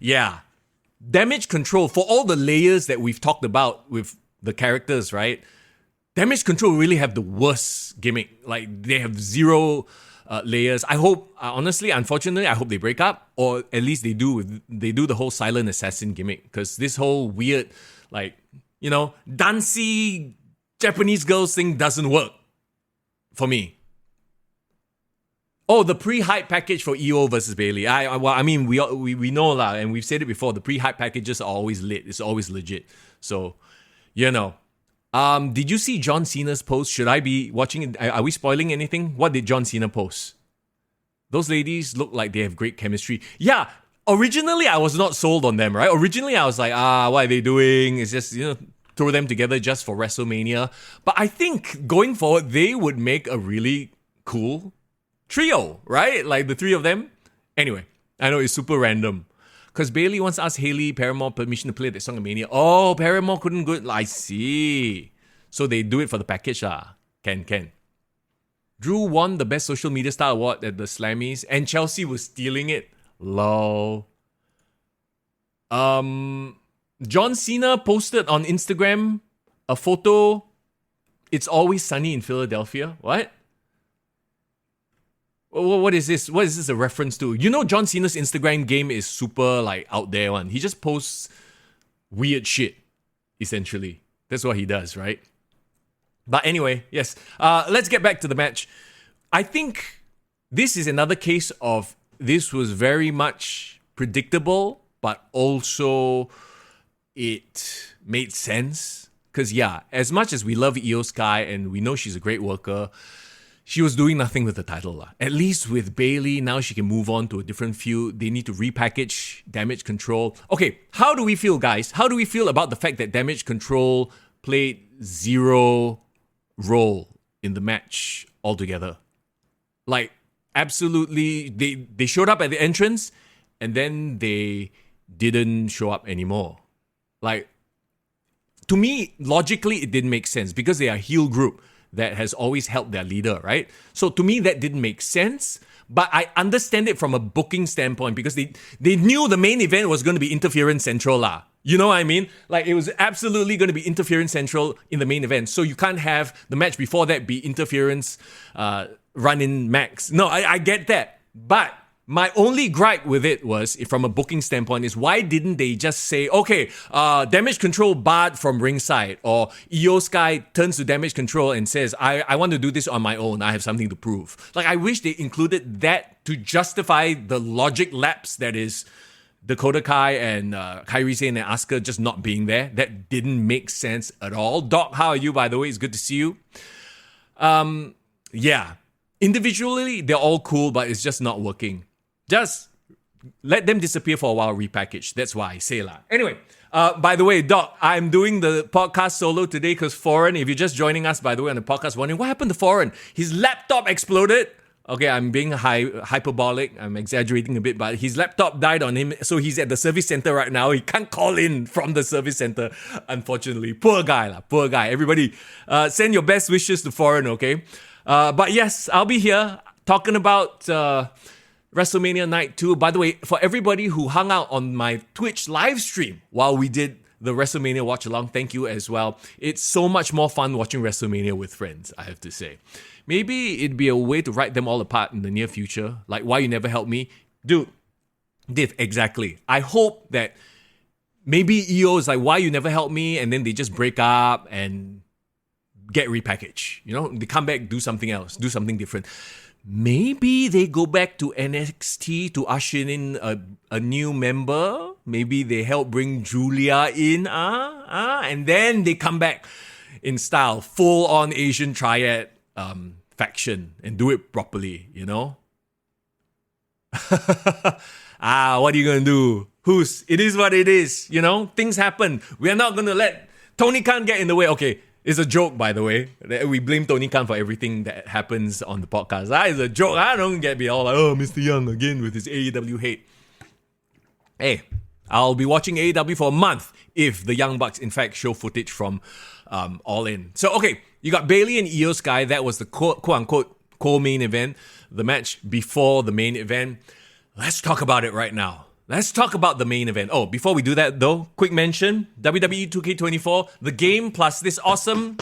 Yeah. Damage Control, for all the layers that we've talked about with the characters, right? Damage Control really have the worst gimmick. Like, they have zero layers. I hope, honestly, unfortunately, I hope they break up, or at least they do the whole silent assassin gimmick, because this whole weird, like, dancey Japanese girls thing doesn't work for me. Oh, the pre-hype package for EO versus Bayley. We know lah, and we've said it before. The pre-hype packages are always lit. It's always legit. So, did you see John Cena's post? Should I be watching it? Are we spoiling anything? What did John Cena post? Those ladies look like they have great chemistry. Yeah, originally I was not sold on them, right? Originally I was like, what are they doing? It's just, throw them together just for WrestleMania. But I think going forward, they would make a really cool trio, right? Like the three of them. Anyway, I know it's super random. Because Bayley once asked Hayley Paramore permission to play that song at Mania. Oh, Paramore couldn't go. I see. So they do it for the package lah. Can. Drew won the Best Social Media Star Award at the Slammies. And Chelsea was stealing it. Lol. John Cena posted on Instagram a photo. It's always sunny in Philadelphia. What? What is this? What is this a reference to? John Cena's Instagram game is super like out there one. He just posts weird shit, essentially. That's what he does, right? But anyway, yes. Let's get back to the match. I think this is another case of this was very much predictable, but also it made sense. Because, yeah, as much as we love Io Sky and we know she's a great worker, she was doing nothing with the title. At least with Bayley, now she can move on to a different feud. They need to repackage Damage Control. Okay, how do we feel, guys? How do we feel about the fact that Damage Control played zero role in the match altogether? Like, absolutely, they showed up at the entrance and then they didn't show up anymore. Like, to me, logically, it didn't make sense because they are a heel group that has always helped their leader, right? So to me, that didn't make sense. But I understand it from a booking standpoint because they knew the main event was going to be Interference Central lah. You know what I mean? Like, it was absolutely going to be Interference Central in the main event. So you can't have the match before that be Interference Run-In Max. No, I get that. But my only gripe with it was, from a booking standpoint, is why didn't they just say, okay, Damage Control barred from ringside, or Io Sky turns to Damage Control and says, I want to do this on my own. I have something to prove. Like, I wish they included that to justify the logic lapse that is Dakota Kai and Kairi Sane and Asuka just not being there. That didn't make sense at all. Doc, how are you, by the way? It's good to see you. Yeah. Individually, they're all cool, but it's just not working. Just let them disappear for a while, repackage. That's why I say lah. Anyway, by the way, Doc, I'm doing the podcast solo today because Foreign, if you're just joining us, by the way, on the podcast, wondering what happened to Foreign? His laptop exploded. Okay, I'm being hyperbolic. I'm exaggerating a bit, but his laptop died on him. So he's at the service center right now. He can't call in from the service center, unfortunately. Poor guy lah, poor guy. Everybody, send your best wishes to Foreign, okay? But yes, I'll be here talking about WrestleMania Night 2. By the way, for everybody who hung out on my Twitch live stream while we did the WrestleMania watch along, thank you as well. It's so much more fun watching WrestleMania with friends, I have to say. Maybe it'd be a way to write them all apart in the near future, like Why You Never Helped Me. Dude, Div, exactly. I hope that maybe EO is like, Why You Never Helped Me, and then they just break up and get repackaged. You know, they come back, do something else, do something different. Maybe they go back to NXT to usher in a new member. Maybe they help bring Julia in, and then they come back in style, full-on Asian triad faction, and do it properly, you know? What are you gonna do? It is what it is, you know? Things happen. We are not gonna let Tony Khan get in the way. Okay, it's a joke, by the way. We blame Tony Khan for everything that happens on the podcast. It's a joke. I don't get me all like, oh, Mr. Young again with his AEW hate. Hey, I'll be watching AEW for a month if the Young Bucks, in fact, show footage from All In. So, okay, you got Bayley and Io Sky. That was the quote-unquote co-main event, the match before the main event. Let's talk about it right now. Let's talk about the main event. Oh, before we do that though, quick mention, WWE 2K24, the game plus this awesome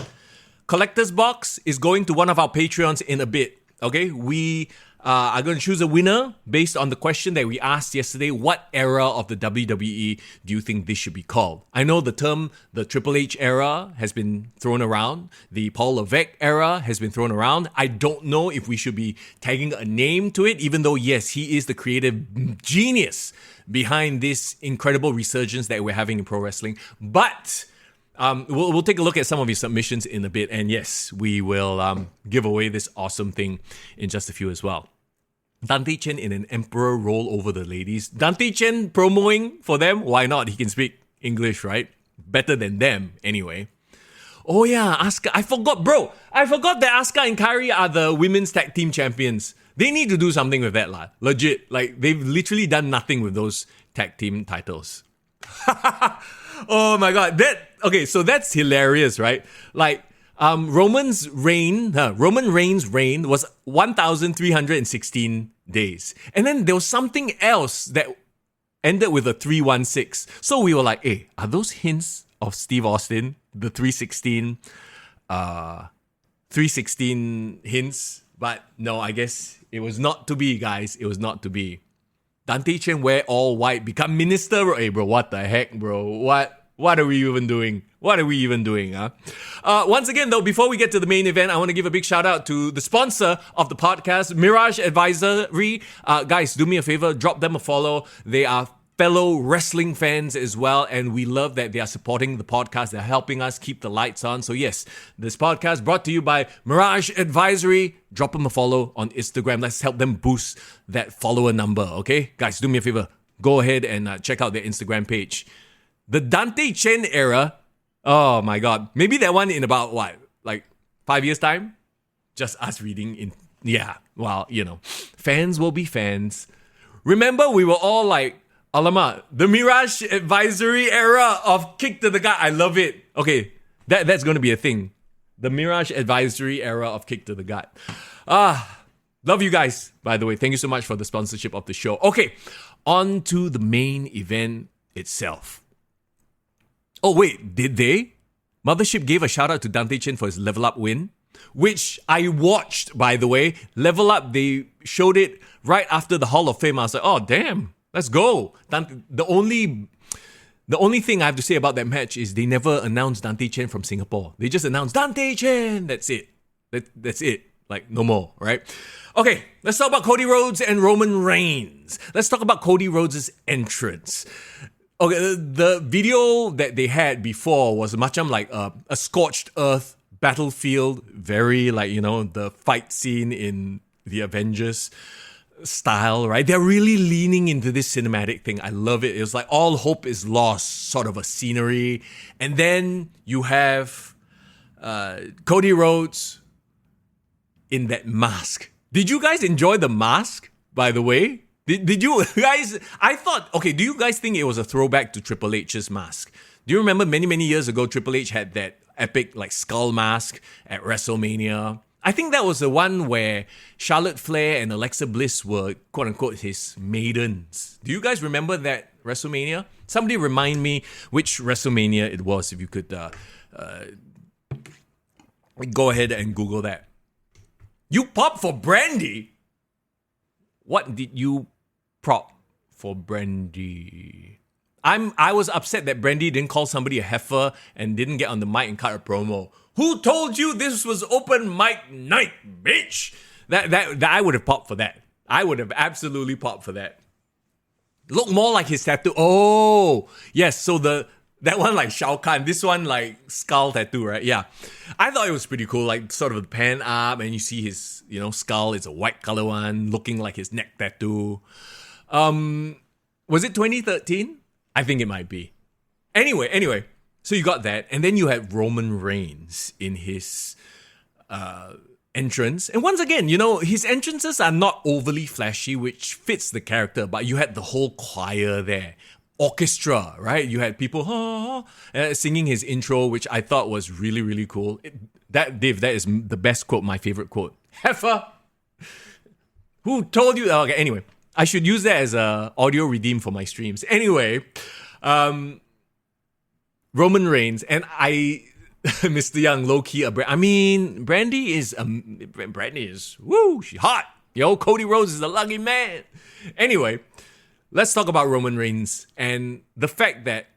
collector's box is going to one of our Patreons in a bit. Okay, we are going to choose a winner based on the question that we asked yesterday. What era of the WWE do you think this should be called? I know the term, the Triple H era has been thrown around. The Paul Levesque era has been thrown around. I don't know if we should be tagging a name to it, even though, yes, he is the creative genius behind this incredible resurgence that we're having in pro wrestling. But we'll take a look at some of his submissions in a bit. And yes, we will give away this awesome thing in just a few as well. Dante Chen in an emperor role over the ladies. Dante Chen promoing for them? Why not? He can speak English, right? Better than them, anyway. Oh yeah, Asuka. I forgot that Asuka and Kairi are the women's tag team champions. They need to do something with that, lah. Legit. Like, they've literally done nothing with those tag team titles. Oh my god. So that's hilarious, right? Like, Roman Reigns' reign was 1,316 days. And then there was something else that ended with a 316. So we were like, hey, are those hints of Steve Austin? The 316 hints? But no, I guess it was not to be, guys. It was not to be. Dante Chen wear all white, become minister. Hey, bro, what the heck, bro? What are we even doing? Huh? Once again, though, before we get to the main event, I want to give a big shout out to the sponsor of the podcast, Mirage Advisory. Guys, do me a favor, drop them a follow. They are fellow wrestling fans as well, and we love that they are supporting the podcast. They're helping us keep the lights on. So yes, this podcast brought to you by Mirage Advisory. Drop them a follow on Instagram. Let's help them boost that follower number, okay? Guys, do me a favor. Go ahead and check out their Instagram page. The Dante Chen era, oh my God. Maybe that one in about, 5 years' time? Just us reading in, yeah, well, fans will be fans. Remember, we were all like, alamak, the Mirage Advisory era of kick to the gut. I love it. Okay, that's going to be a thing. The Mirage Advisory era of kick to the gut. Love you guys, by the way. Thank you so much for the sponsorship of the show. Okay, on to the main event itself. Oh wait, did they? Mothership gave a shout out to Dante Chen for his Level Up win, which I watched, by the way. Level Up, they showed it right after the Hall of Fame. I was like, oh damn, let's go. The only thing I have to say about that match is they never announced Dante Chen from Singapore. They just announced Dante Chen. That's it. That's it. Like, no more, right? Okay, let's talk about Cody Rhodes and Roman Reigns. Let's talk about Cody Rhodes' entrance. Okay, the video that they had before was much like a scorched earth battlefield, very the fight scene in the Avengers style, right? They're really leaning into this cinematic thing. I love it. It was like all hope is lost, sort of a scenery. And then you have Cody Rhodes in that mask. Did you guys enjoy the mask, by the way? Did you guys? I thought, okay, do you guys think it was a throwback to Triple H's mask? Do you remember many years ago, Triple H had that epic skull mask at WrestleMania? I think that was the one where Charlotte Flair and Alexa Bliss were, quote unquote, his maidens. Do you guys remember that WrestleMania? Somebody remind me which WrestleMania it was, if you could go ahead and Google that. You popped for Brandy? What did you prop for Brandy? I was upset that Brandy didn't call somebody a heifer and didn't get on the mic and cut a promo. Who told you this was open mic night, bitch? That I would have popped for that. I would have absolutely popped for that. Look more like his tattoo. Oh, yes. So that one like Shao Kahn, this one like skull tattoo, right? Yeah. I thought it was pretty cool, like sort of a pan up and you see his, skull is a white color one, looking like his neck tattoo. Was it 2013? I think it might be. Anyway, so you got that, and then you had Roman Reigns in his entrance. And once again, his entrances are not overly flashy, which fits the character, but you had the whole choir there. Orchestra, right? You had people singing his intro, which I thought was really, really cool. Dave, that is the best quote, my favorite quote. Heifer! Who told you? Okay, anyway. I should use that as a audio redeem for my streams. Anyway, Roman Reigns, and Mr. Young, low-key, Brandy is, woo, she hot. Yo, Cody Rhodes is a lucky man. Anyway, let's talk about Roman Reigns and the fact that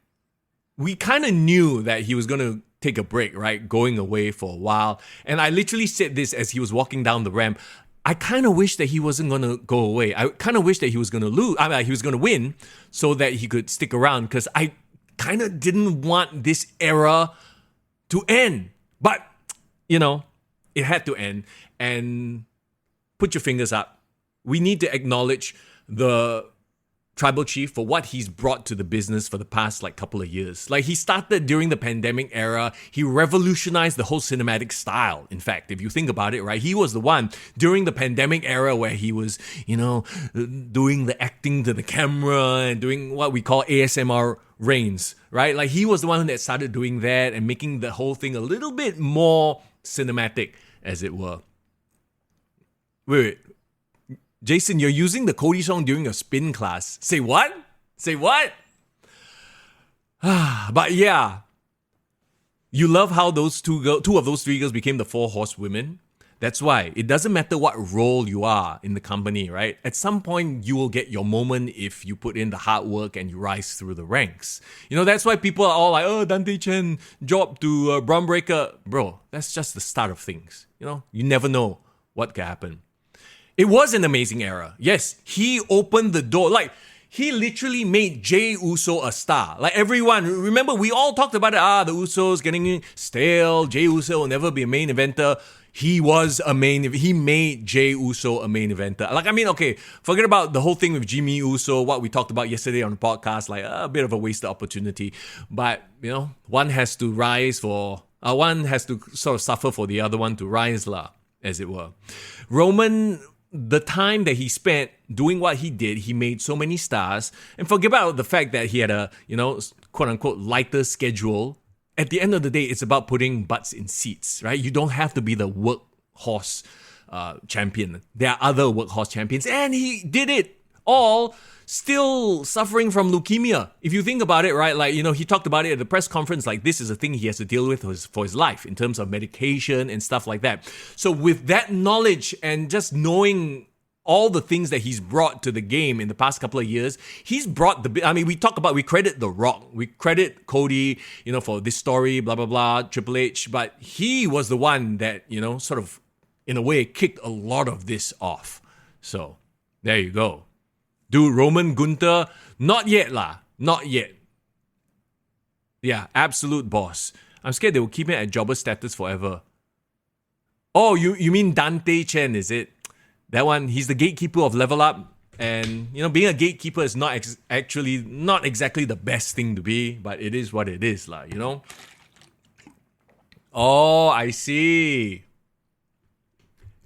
we kind of knew that he was going to take a break, right? Going away for a while. And I literally said this as he was walking down the ramp. I kind of wish that he wasn't going to go away. I kind of wish that he was going to lose. He was going to win so that he could stick around because I kind of didn't want this era to end. But, it had to end. And put your fingers up. We need to acknowledge the Tribal Chief for what he's brought to the business for the past couple of years. He started during the pandemic era. He revolutionized the whole cinematic style. In fact, if you think about it, right, he was the one during the pandemic era where he was, doing the acting to the camera and doing what we call ASMR Reigns, right? He was the one that started doing that and making the whole thing a little bit more cinematic, as it were. Wait. Jason, you're using the Cody song during your spin class. Say what? But yeah, you love how those two of those three girls became the 4 horsewomen. That's why it doesn't matter what role you are in the company, right? At some point, you will get your moment if you put in the hard work and you rise through the ranks. That's why people are all like, oh, Dante Chen job to Braun Breaker. Bro, that's just the start of things. You never know what can happen. It was an amazing era. Yes, he opened the door. He literally made Jey Uso a star. Everyone, remember, we all talked about it. The Usos getting stale. Jey Uso will never be a main eventer. He made Jey Uso a main eventer. Forget about the whole thing with Jimmy Uso, what we talked about yesterday on the podcast, a bit of a wasted opportunity. But, one has to one has to sort of suffer for the other one to rise, as it were. Roman, the time that he spent doing what he did, he made so many stars. And forget about the fact that he had a, quote unquote, lighter schedule. At the end of the day, it's about putting butts in seats, right? You don't have to be the workhorse champion. There are other workhorse champions, and he did it all still suffering from leukemia. If you think about it, right? He talked about it at the press conference, this is a thing he has to deal with for his life in terms of medication and stuff like that. So with that knowledge and just knowing all the things that he's brought to the game in the past couple of years, he's brought we credit The Rock, we credit Cody, for this story, blah, blah, blah, Triple H, but he was the one that, sort of, in a way, kicked a lot of this off. So, there you go. Dude, Roman Gunther, not yet. Not yet. Yeah, absolute boss. I'm scared they will keep him at jobber status forever. Oh, you mean Dante Chen, is it? That one, he's the gatekeeper of Level Up. And, being a gatekeeper is not exactly the best thing to be, but it is what it is, Oh, I see.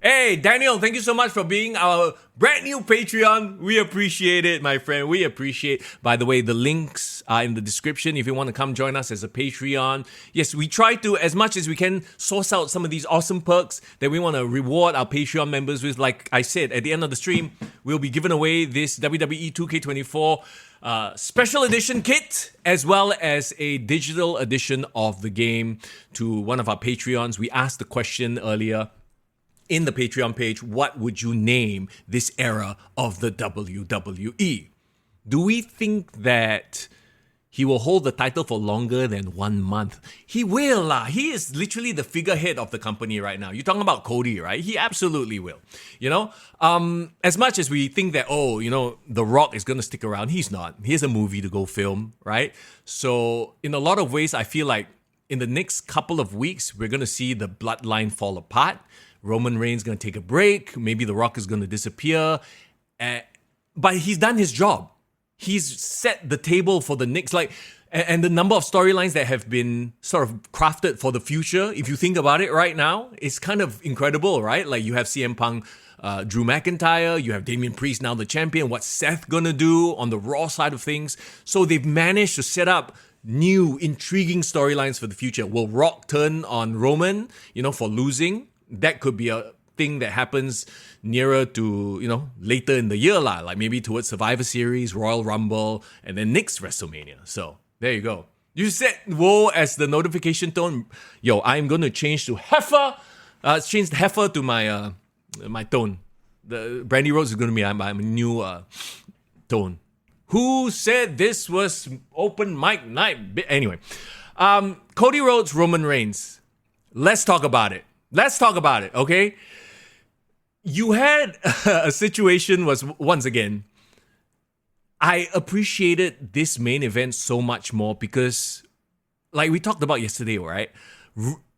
Hey, Daniel, thank you so much for being our brand new Patreon. We appreciate it, my friend. We appreciate. By the way, the links are in the description if you want to come join us as a Patreon. Yes, we try to, as much as we can, source out some of these awesome perks that we want to reward our Patreon members with. Like I said, at the end of the stream, we'll be giving away this WWE 2K24 special edition kit, as well as a digital edition of the game to one of our Patreons. We asked the question earlier in the Patreon page, what would you name this era of the WWE? Do we think that he will hold the title for longer than 1 month? He will. He is literally the figurehead of the company right now. You're talking about Cody, right? He absolutely will. As much as we think that, The Rock is going to stick around, he's not. He has a movie to go film, right? So in a lot of ways, I feel like in the next couple of weeks, we're going to see the bloodline fall apart. Roman Reigns going to take a break. Maybe The Rock is going to disappear. But he's done his job. He's set the table for the next, and the number of storylines that have been sort of crafted for the future, if you think about it right now, it's kind of incredible, right? You have CM Punk, Drew McIntyre, you have Damian Priest, now the champion. What's Seth going to do on the Raw side of things? So they've managed to set up new, intriguing storylines for the future. Will Rock turn on Roman, for losing? That could be a thing that happens nearer to, later in the year, maybe towards Survivor Series, Royal Rumble, and then next WrestleMania. So, there you go. You set whoa as the notification tone. Yo, I'm going to change to heifer. Change heifer to my my tone. The Brandy Rhodes is going to be my new tone. Who said this was open mic night? Anyway, Cody Rhodes, Roman Reigns. Let's talk about it. Okay? You had a situation was, once again, I appreciated this main event so much more because, like we talked about yesterday, right?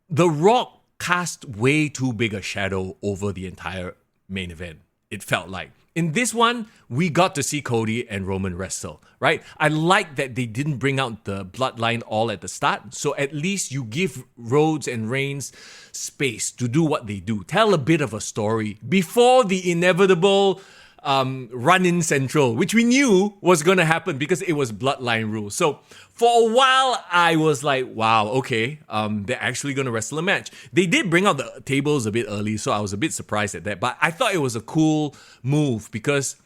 The Rock cast way too big a shadow over the entire main event, it felt like. In this one, we got to see Cody and Roman wrestle, right? I like that they didn't bring out the bloodline all at the start. So at least you give Rhodes and Reigns space to do what they do. Tell a bit of a story before the inevitable run-in central, which we knew was going to happen because it was bloodline rules. So for a while, I was like, wow, okay, they're actually going to wrestle a match. They did bring out the tables a bit early, so I was a bit surprised at that. But I thought it was a cool move because,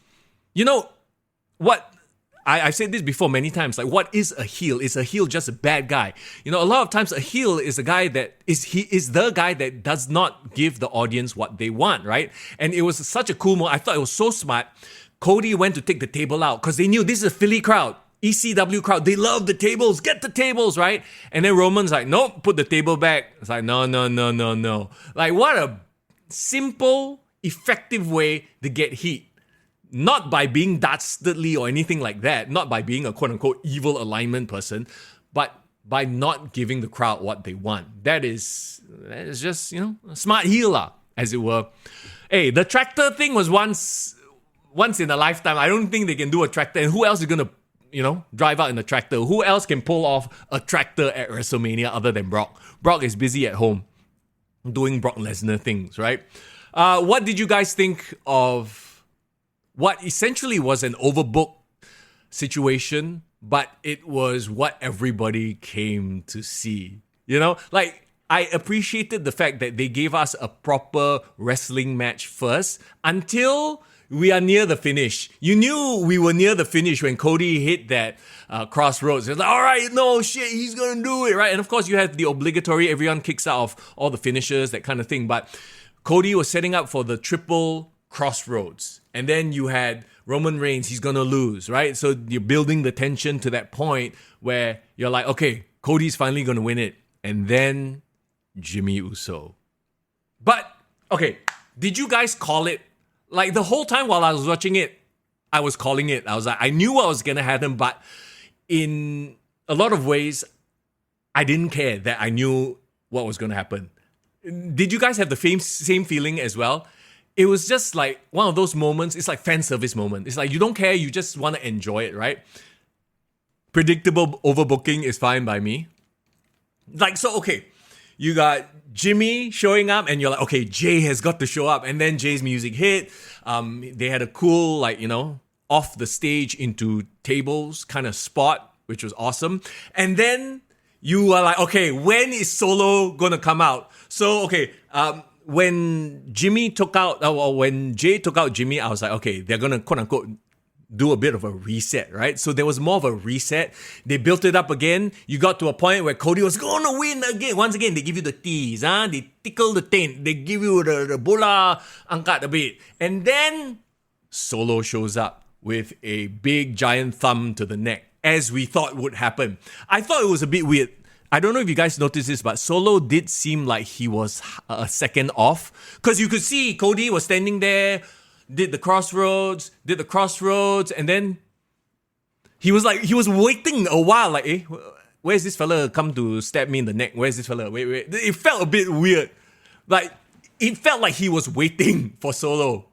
you know what? I've said this before many times. Like, what is a heel? Is a heel just a bad guy? You know, a lot of times a heel is a guy that is the guy that does not give the audience what they want, right? And it was such a cool moment. I thought it was so smart. Cody went to take the table out because they knew this is a Philly crowd, ECW crowd. They love the tables. Get the tables, right? And then Roman's like, nope, put the table back. It's like, no. Like, what a simple, effective way to get heat. Not by being dastardly or anything like that, not by being a quote-unquote evil alignment person, but by not giving the crowd what they want. That is just, a smart heel, as it were. Hey, the tractor thing was once in a lifetime. I don't think they can do a tractor. And who else is going to, drive out in a tractor? Who else can pull off a tractor at WrestleMania other than Brock? Brock is busy at home doing Brock Lesnar things, right? What did you guys think of what essentially was an overbooked situation, but it was what everybody came to see? Like, I appreciated the fact that they gave us a proper wrestling match first until we are near the finish. You knew we were near the finish when Cody hit that crossroads. It was like, all right, no shit, he's gonna do it, right? And of course, you have the obligatory, everyone kicks out of all the finishers, that kind of thing. But Cody was setting up for the triple crossroads. And then you had Roman Reigns, he's gonna lose, right? So you're building the tension to that point where you're like, okay, Cody's finally gonna win it. And then Jimmy Uso. But, okay, did you guys call it? Like, the whole time while I was watching it, I was calling it. I was like, I knew what was gonna happen, but in a lot of ways, I didn't care that I knew what was gonna happen. Did you guys have the same feeling as well? It was just like one of those moments. It's like fan service moment. It's like you don't care. You just want to enjoy it, right? Predictable overbooking is fine by me. Like, so, okay. You got Jimmy showing up and you're like, okay, Jay has got to show up. And then Jay's music hit. They had a cool, off the stage into tables kind of spot, which was awesome. And then you are like, okay, when is Solo going to come out? So, okay, when Jay took out Jimmy, I was like, okay, they're gonna quote unquote do a bit of a reset, right? So there was more of a reset. They built it up again. You got to a point where Cody was gonna win again. Once again, they give you the tease, they tickle the taint, they give you the bola angkat a bit. And then Solo shows up with a big giant thumb to the neck, as we thought would happen. I thought it was a bit weird. I don't know if you guys noticed this, but Solo did seem like he was a second off. Because you could see Cody was standing there, did the crossroads, and then he was waiting a while, like, where's this fella come to stab me in the neck? Where's this fella? Wait. It felt a bit weird. Like, it felt like he was waiting for Solo.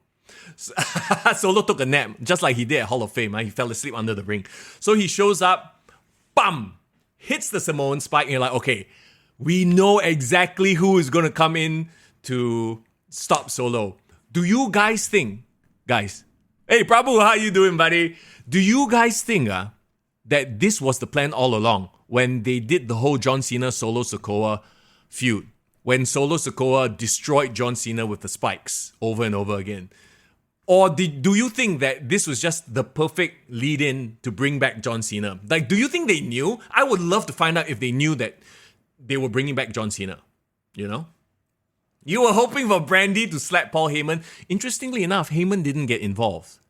Solo took a nap, just like he did at Hall of Fame. He fell asleep under the ring. So he shows up, bam! Hits the Samoan spike, and you're like, okay, we know exactly who is going to come in to stop Solo. Do you guys think, guys, hey, Prabhu, how you doing, buddy? Do you guys think that this was the plan all along when they did the whole John Cena Solo Sikoa feud? When Solo Sikoa destroyed John Cena with the spikes over and over again? Or do you think that this was just the perfect lead-in to bring back John Cena? Like, do you think they knew? I would love to find out if they knew that they were bringing back John Cena. You were hoping for Brandy to slap Paul Heyman. Interestingly enough, Heyman didn't get involved.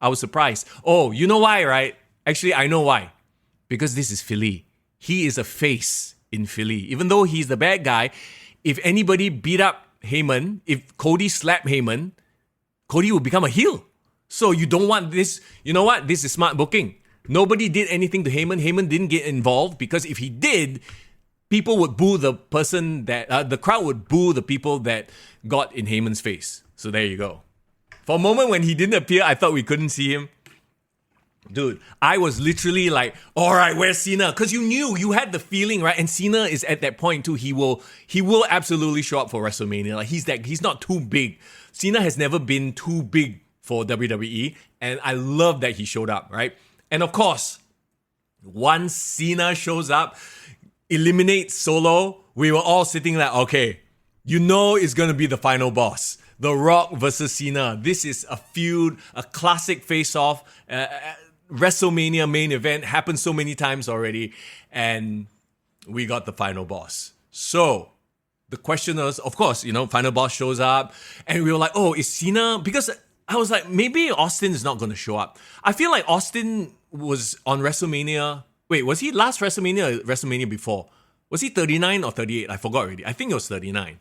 I was surprised. Oh, you know why, right? Actually, I know why. Because this is Philly. He is a face in Philly. Even though he's the bad guy, if anybody beat up Heyman, if Cody slapped Heyman, Cody will become a heel. So you don't want this. You know what? This is smart booking. Nobody did anything to Heyman. Heyman didn't get involved because if he did, people would boo the person that... the crowd would boo the people that got in Heyman's face. So there you go. For a moment when he didn't appear, I thought we couldn't see him. Dude, I was literally like, all right, where's Cena? Because you had the feeling, right? And Cena is at that point too. He will absolutely show up for WrestleMania. Like he's not too big. Cena has never been too big for WWE, and I love that he showed up, right? And of course, once Cena shows up, eliminates Solo, we were all sitting like, okay, it's gonna be the final boss. The Rock versus Cena. This is a feud, a classic face-off. WrestleMania main event happened so many times already, and we got the final boss. So the question is, of course, final boss shows up, and we were like, oh, is Cena? Because I was like, maybe Austin is not going to show up. I feel like Austin was on WrestleMania. Wait, was he last WrestleMania or WrestleMania before? Was he 39 or 38? I forgot already. I think it was 39.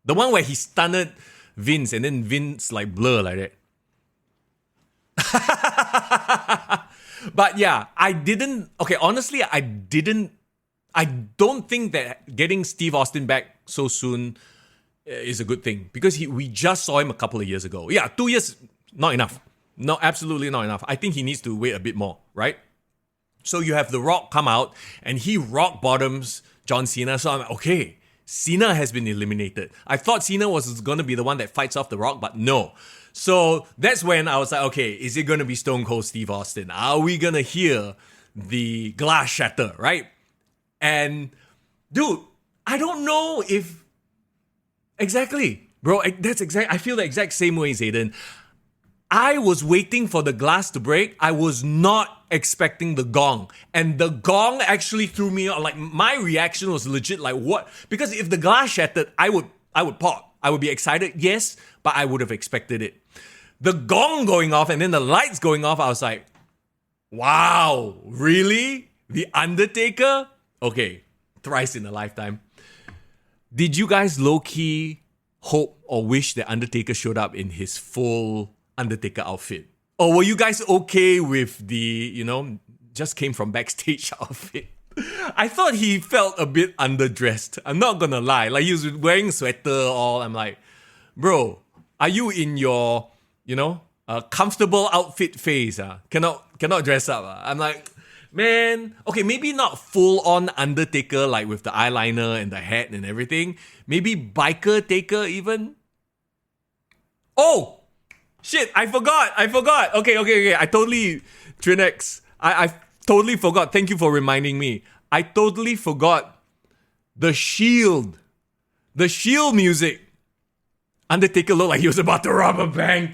The one where he stunned Vince and then Vince like blur like that. But yeah, honestly, I don't think that getting Steve Austin back so soon is a good thing, because we just saw him a couple of years ago. Yeah, 2 years, not enough. No, absolutely not enough. I think he needs to wait a bit more, right? So you have The Rock come out and he rock bottoms John Cena. So I'm like, okay, Cena has been eliminated. I thought Cena was going to be the one that fights off The Rock, but no. So that's when I was like, okay, is it going to be Stone Cold Steve Austin? Are we going to hear the glass shatter, right? And dude, I don't know if... Exactly, bro. I feel the exact same way, Zayden. I was waiting for the glass to break. I was not expecting the gong. And the gong actually threw me off. Like, my reaction was legit like, what? Because if the glass shattered, I would pop. I would be excited, yes, but I would have expected it. The gong going off and then the lights going off, I was like, wow, really? The Undertaker? Okay, thrice in a lifetime. Did you guys low-key hope or wish that Undertaker showed up in his full Undertaker outfit? Or were you guys okay with the, just came from backstage outfit? I thought he felt a bit underdressed. I'm not gonna lie. Like, he was wearing sweater all. I'm like, bro, are you in your, comfortable outfit phase? Cannot dress up. I'm like, man, okay, maybe not full on Undertaker, like with the eyeliner and the hat and everything. Maybe biker taker even. Oh, shit, I forgot. Okay. I totally, Trinex, I totally forgot. Thank you for reminding me. I totally forgot the Shield. The Shield music. Undertaker looked like he was about to rob a bank.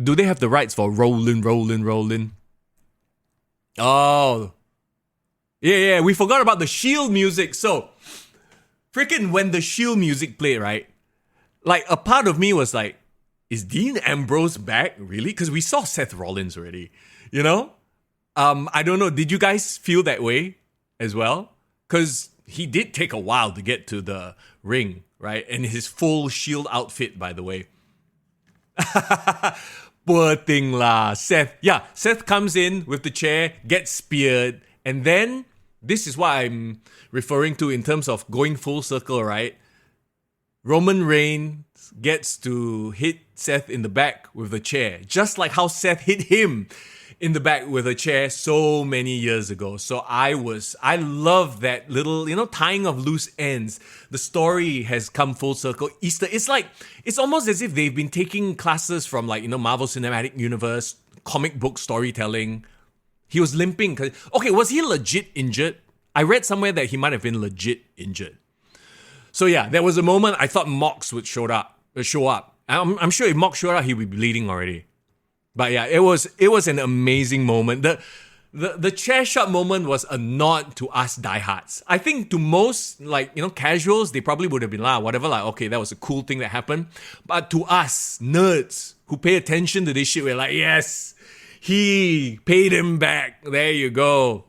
Do they have the rights for Rollin'? Oh. Yeah, we forgot about the Shield music. So, freaking when the Shield music played, right? Like, a part of me was like, is Dean Ambrose back? Really? Because we saw Seth Rollins already, I don't know. Did you guys feel that way as well? Because he did take a while to get to the ring, right? And his full Shield outfit, by the way. Poor thing lah. Seth comes in with the chair, gets speared, and then, this is what I'm referring to in terms of going full circle, right? Roman Reigns gets to hit Seth in the back with a chair, just like how Seth hit him in the back with a chair so many years ago. So I love that little, tying of loose ends. The story has come full circle. Easter, it's almost as if they've been taking classes from Marvel Cinematic Universe, comic book storytelling. He was limping. Okay, was he legit injured? I read somewhere that he might have been legit injured. So yeah, there was a moment I thought Mox would show up. I'm sure if Mox showed up, he'd be bleeding already. But yeah, it was an amazing moment. The chair shot moment was a nod to us diehards. I think to most casuals, they probably would have been whatever, okay, that was a cool thing that happened. But to us nerds who pay attention to this shit, we're like, yes, he paid him back. There you go.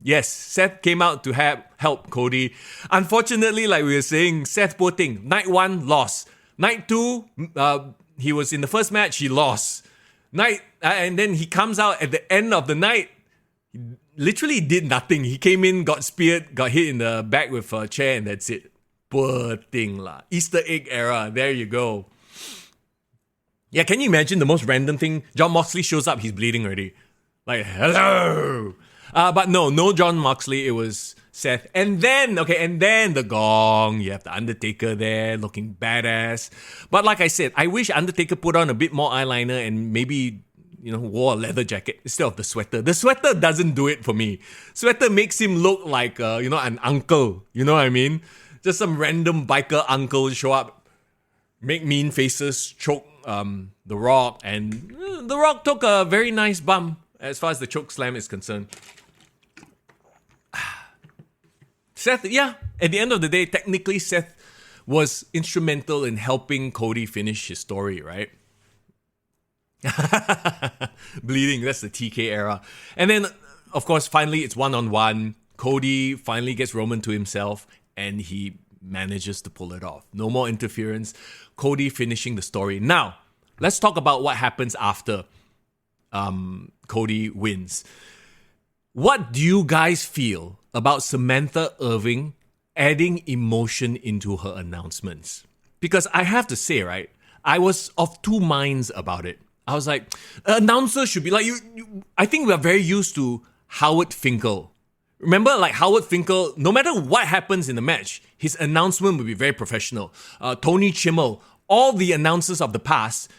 Yes, Seth came out to help Cody. Unfortunately, like we were saying, Seth poor thing. Night 1 lost. Night 2, he was in the first match, he lost. And then he comes out at the end of the night, he literally did nothing. He came in, got speared, got hit in the back with a chair, and that's it. Poor thing lah. Easter egg era, there you go. Yeah, can you imagine the most random thing? Jon Moxley shows up, he's bleeding already. Like, hello! But no Jon Moxley, it was Seth. And then the gong. You have the Undertaker there looking badass. But like I said, I wish Undertaker put on a bit more eyeliner and maybe, wore a leather jacket instead of the sweater. The sweater doesn't do it for me. Sweater makes him look like, an uncle. You know what I mean? Just some random biker uncle show up, make mean faces, choke The Rock, and The Rock took a very nice bump as far as the choke slam is concerned. Seth, yeah, at the end of the day, technically Seth was instrumental in helping Cody finish his story, right? Bleeding, that's the TK era. And then, of course, finally it's one-on-one. Cody finally gets Roman to himself, and he manages to pull it off. No more interference. Cody finishing the story. Now, let's talk about what happens after Cody wins. What do you guys feel about Samantha Irving adding emotion into her announcements? Because I have to say, right, I was of two minds about it. I was like, announcers should be like, I think we are very used to Howard Finkel. Remember, like Howard Finkel, no matter what happens in the match, his announcement would be very professional. Tony Chimmel, all the announcers of the past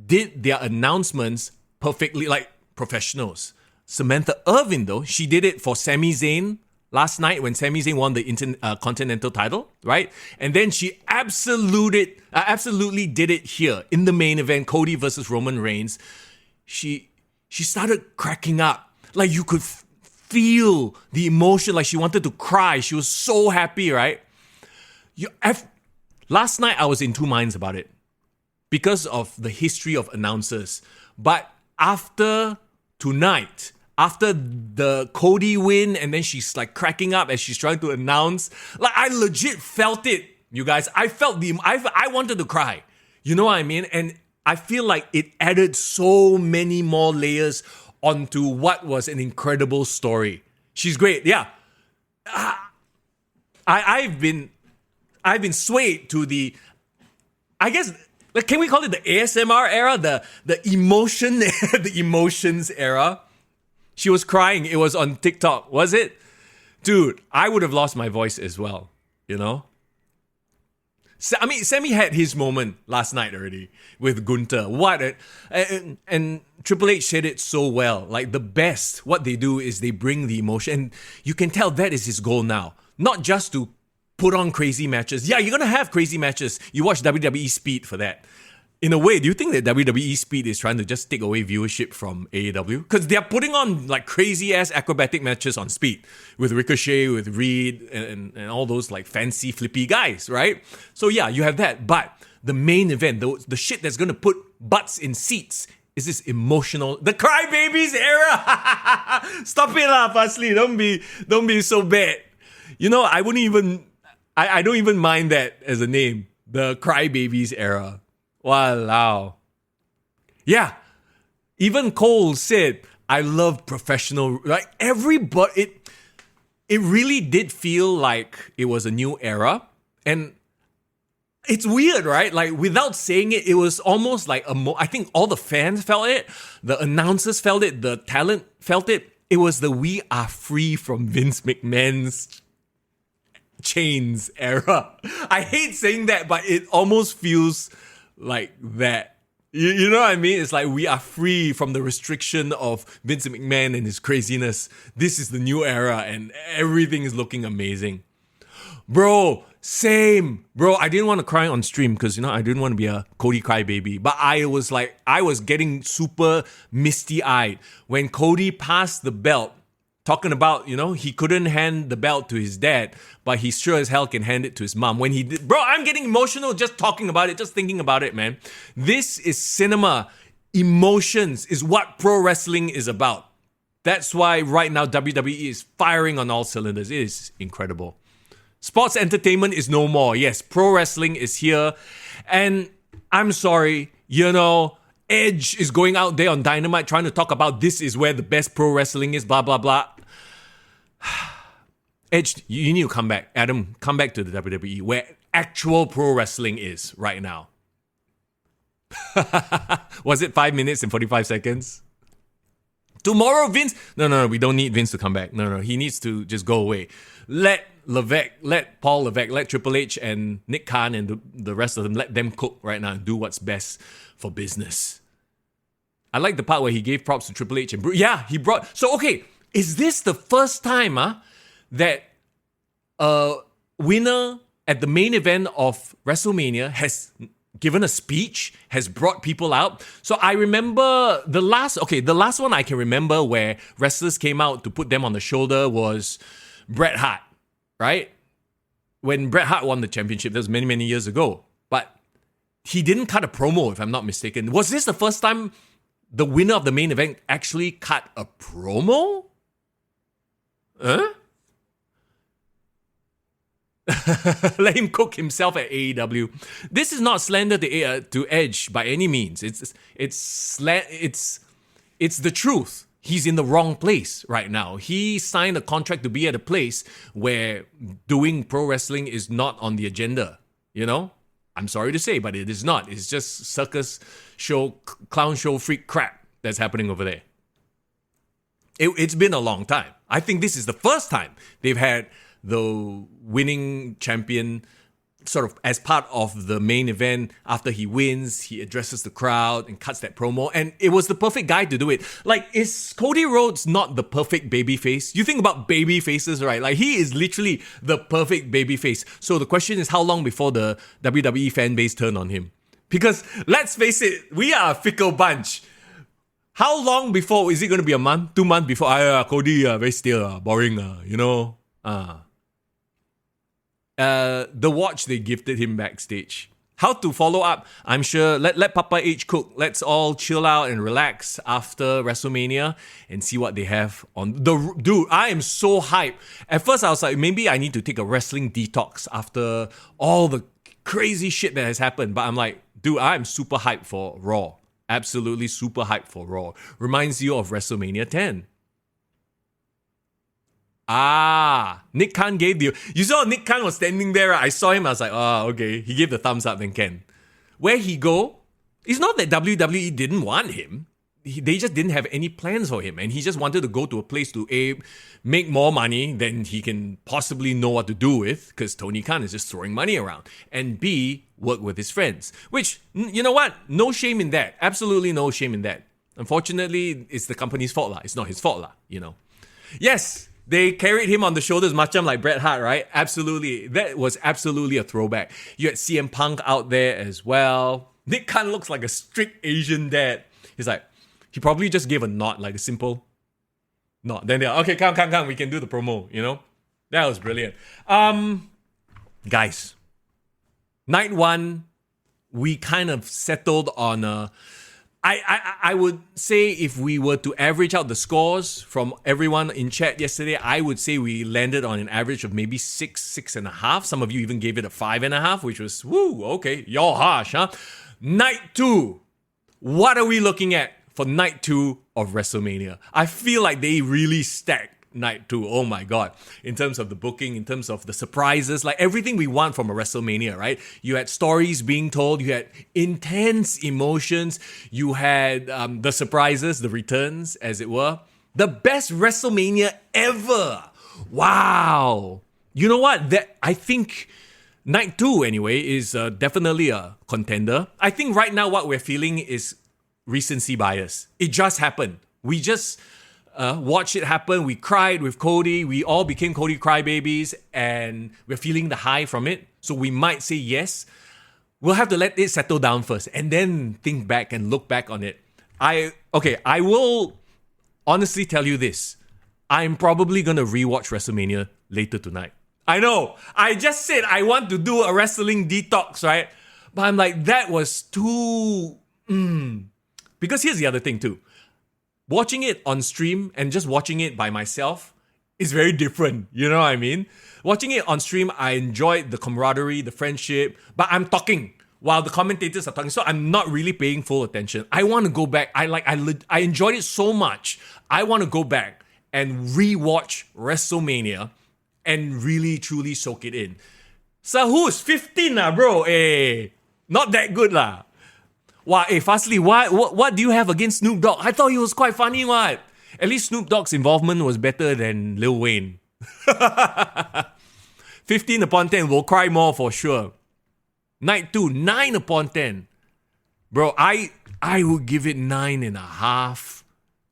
did their announcements perfectly, like professionals. Samantha Irvin, though, she did it for Sami Zayn last night when Sami Zayn won the Continental title, right? And then she absolutely did it here in the main event, Cody versus Roman Reigns. She started cracking up. Like you could feel the emotion, like she wanted to cry. She was so happy, right? Last night I was in two minds about it because of the history of announcers. But after tonight, after the Cody win, and then she's like cracking up as she's trying to announce, like I legit felt it, you guys. I felt I wanted to cry. You know what I mean? And I feel like it added so many more layers onto what was an incredible story. She's great, yeah. I've been swayed to the, I guess, like, can we call it the ASMR era, the emotion, the emotions era? She was crying. It was on TikTok, was it? Dude, I would have lost my voice as well, you know? I mean, Sammy had his moment last night already with Gunther. And Triple H said it so well. Like, the best, what they do is they bring the emotion. And you can tell that is his goal now. Not just to put on crazy matches. Yeah, you're going to have crazy matches. You watch WWE Speed for that. In a way, do you think that WWE Speed is trying to just take away viewership from AEW? Because they're putting on like crazy-ass acrobatic matches on Speed with Ricochet, with Reed, and all those like fancy flippy guys, right? So yeah, you have that. But the main event, the shit that's going to put butts in seats is this emotional, the Crybabies era. Stop it lah, Parsley. Don't be so bad. You know, I don't even mind that as a name. The Crybabies era. Wow. Yeah. Even Cole said, I love professional. Like everybody, it really did feel like it was a new era. And it's weird, right? Like without saying it, it was almost like I think all the fans felt it. The announcers felt it. The talent felt it. It was the we are free from Vince McMahon's chains era. I hate saying that, but it almost feels like that. You know what I mean? It's like we are free from the restriction of Vince McMahon and his craziness. This is the new era and everything is looking amazing. Bro, same. Bro, I didn't want to cry on stream because, you know, I didn't want to be a Cody crybaby. But I was getting super misty-eyed when Cody passed the belt. Talking about, you know, he couldn't hand the belt to his dad, but he sure as hell can hand it to his mom. When he did, bro, I'm getting emotional just talking about it, just thinking about it, man. This is cinema. Emotions is what pro wrestling is about. That's why right now WWE is firing on all cylinders. It is incredible. Sports entertainment is no more. Yes, pro wrestling is here. And I'm sorry, you know, Edge is going out there on Dynamite trying to talk about this is where the best pro wrestling is, blah, blah, blah. Edge, you need to come back. Adam, come back to the WWE where actual pro wrestling is right now. Was it 5 minutes and 45 seconds? Tomorrow, Vince? No, we don't need Vince to come back. No, he needs to just go away. Let Paul Levesque, let Triple H and Nick Khan and the rest of them, let them cook right now and do what's best for business. I like the part where he gave props to Triple H and Bruce. Yeah, he brought... So, okay, is this the first time that a winner at the main event of WrestleMania has given a speech, has brought people out. So I remember the last one I can remember where wrestlers came out to put them on the shoulder was Bret Hart, right? When Bret Hart won the championship, that was many, many years ago. But he didn't cut a promo, if I'm not mistaken. Was this the first time the winner of the main event actually cut a promo? Huh? Let him cook himself at AEW. This is not slander to Edge by any means. It's the truth. He's in the wrong place right now. He signed a contract to be at a place where doing pro wrestling is not on the agenda. You know? I'm sorry to say, but it is not. It's just circus show, clown show, freak crap that's happening over there. It's been a long time. I think this is the first time they've had the winning champion sort of as part of the main event. After he wins, he addresses the crowd and cuts that promo. And it was the perfect guy to do it. Like, is Cody Rhodes not the perfect baby face? You think about baby faces, right? Like, he is literally the perfect baby face. So the question is, how long before the WWE fan base turn on him? Because let's face it, we are a fickle bunch. How long before? Is it going to be a month, 2 months before? Cody, very still, boring, you know? The watch they gifted him backstage. How to follow up? I'm sure. Let Papa H cook. Let's all chill out and relax after WrestleMania and see what they have on. Dude, I am so hyped. At first, I was like, maybe I need to take a wrestling detox after all the crazy shit that has happened. But I'm like, dude, I'm super hyped for Raw. Absolutely super hyped for Raw. Reminds you of WrestleMania 10. Nick Khan gave you saw Nick Khan was standing there, right? I saw him, I was like, okay. He gave the thumbs up, then Ken. Where he go? It's not that WWE didn't want him. They just didn't have any plans for him. And he just wanted to go to a place to A, make more money than he can possibly know what to do with, because Tony Khan is just throwing money around. And B, work with his friends. Which, you know what? No shame in that. Absolutely no shame in that. Unfortunately, it's the company's fault lah. It's not his fault lah, you know. Yes, they carried him on the shoulders, much like Bret Hart, right? Absolutely. That was absolutely a throwback. You had CM Punk out there as well. Nick Khan looks like a strict Asian dad. He's like, he probably just gave a nod, like a simple nod. Then they're like, okay, come, we can do the promo, you know? That was brilliant. Guys, night one, we kind of settled on I would say if we were to average out the scores from everyone in chat yesterday, I would say we landed on an average of maybe 6.5. Some of you even gave it a 5.5, which was, woo, okay, you're harsh, huh? Night 2. What are we looking at for night 2 of WrestleMania? I feel like they really stacked night 2. Oh my God. In terms of the booking, in terms of the surprises, like everything we want from a WrestleMania, right? You had stories being told, you had intense emotions, you had the surprises, the returns, as it were. The best WrestleMania ever. Wow. You know what? I think night 2, anyway, is definitely a contender. I think right now what we're feeling is recency bias. It just happened. We just watched it happen. We cried with Cody. We all became Cody crybabies, and we're feeling the high from it. So we might say yes. We'll have to let it settle down first, and then think back and look back on it. I will honestly tell you this. I'm probably gonna rewatch WrestleMania later tonight. I know. I just said I want to do a wrestling detox, right? But I'm like, that was too. Because here's the other thing too. Watching it on stream and just watching it by myself is very different. You know what I mean? Watching it on stream, I enjoyed the camaraderie, the friendship, but I'm talking while the commentators are talking, so I'm not really paying full attention. I want to go back. I enjoyed it so much. I want to go back and rewatch WrestleMania and really truly soak it in. So who's 15 lah, bro? Not that good lah. Wow, Fastly, what do you have against Snoop Dogg? I thought he was quite funny, what? At least Snoop Dogg's involvement was better than Lil Wayne. 15 upon 10, we'll cry more for sure. Night 2, 9 upon 10. Bro, I would give it 9.5.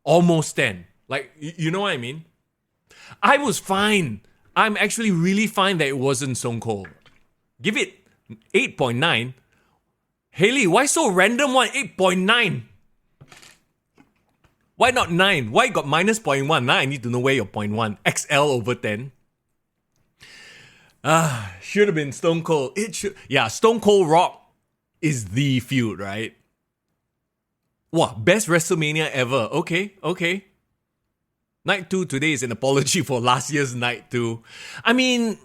Almost 10. Like, you know what I mean? I was fine. I'm actually really fine that it wasn't Stone Cold. Give it 8.9. Haley, why so random one? 8.9. Why not 9? Why got minus 0.1? Now I need to know where your 0.1. XL over 10. Should have been Stone Cold. It should. Yeah, Stone Cold Rock is the feud, right? Wow, best WrestleMania ever. Okay. Night 2 today is an apology for last year's Night 2. I mean,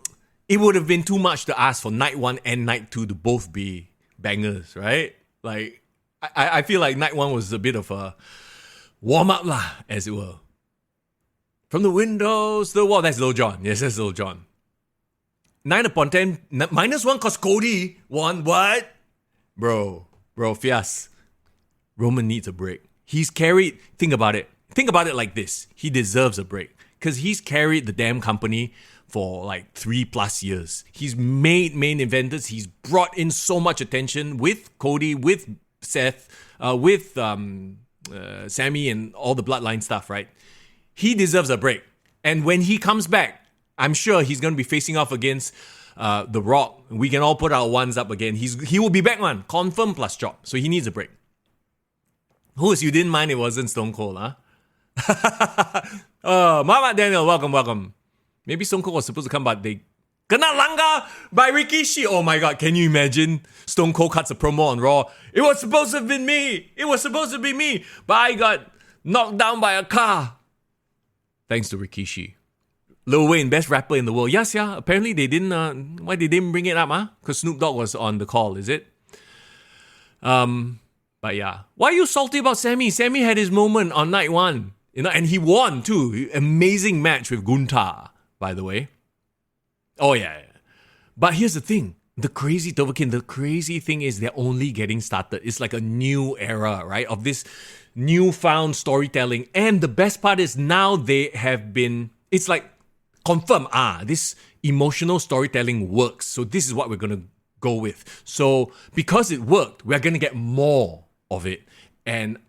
it would have been too much to ask for Night 1 and Night 2 to both be bangers, right? Like, I feel like Night 1 was a bit of a warm-up lah, as it were. From the windows to the wall. That's Lil Jon. Yes, that's Lil Jon. 9 upon 10. Minus 1 cause Cody won. What? Bro, Fias. Roman needs a break. He's carried... Think about it. Think about it like this. He deserves a break. Because he's carried the damn company for like 3+ years. He's made main eventers. He's brought in so much attention with Cody, with Seth, with Sammy and all the bloodline stuff, right? He deserves a break. And when he comes back, I'm sure he's going to be facing off against The Rock. We can all put our ones up again. He will be back, man. Confirm plus chop. So he needs a break. Who's you didn't mind it wasn't Stone Cold, huh? Mama Daniel, welcome. Maybe Stone Cold was supposed to come, but they kena langgar by Rikishi. Oh my god, can you imagine? Stone Cold cuts a promo on Raw. It was supposed to have been me. But I got knocked down by a car. Thanks to Rikishi. Lil Wayne, best rapper in the world. Yes, yeah. Apparently they didn't. Why they didn't bring it up, huh? Because Snoop Dogg was on the call, is it? But yeah. Why are you salty about Sammy? Sammy had his moment on Night 1. And he won too. Amazing match with Gunther, by the way. Oh yeah. But here's the thing. The crazy thing is they're only getting started. It's like a new era, right? Of this newfound storytelling. And the best part is now they have been, it's like confirmed, this emotional storytelling works. So this is what we're going to go with. So because it worked, we're going to get more of it. And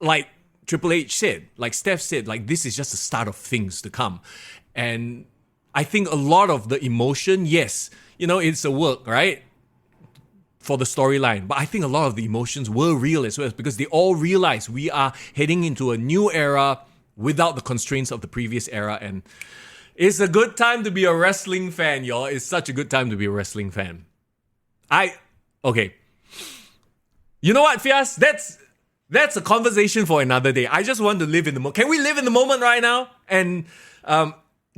like Triple H said, like Steph said, like this is just the start of things to come. And I think a lot of the emotion, yes, it's a work, right? For the storyline. But I think a lot of the emotions were real as well because they all realize we are heading into a new era without the constraints of the previous era. And it's a good time to be a wrestling fan, y'all. It's such a good time to be a wrestling fan. Okay. You know what, Fias? That's a conversation for another day. I just want to live in the moment. Can we live in the moment right now? And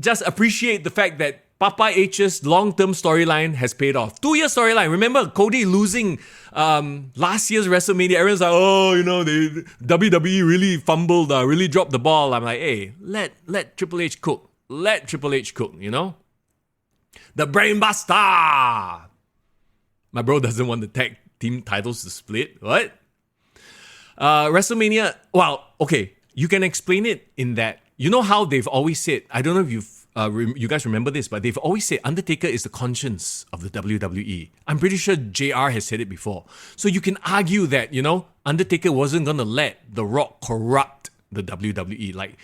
just appreciate the fact that Papa H's long-term storyline has paid off. 2-year storyline. Remember Cody losing last year's WrestleMania? Everyone's like, the WWE really fumbled, really dropped the ball. I'm like, hey, let Triple H cook. Let Triple H cook, The Brainbuster! My bro doesn't want the tag team titles to split. What? WrestleMania, okay, you can explain it in that, how they've always said, I don't know if you guys remember this, but they've always said Undertaker is the conscience of the WWE. I'm pretty sure JR has said it before. So you can argue that, Undertaker wasn't going to let The Rock corrupt the WWE, like,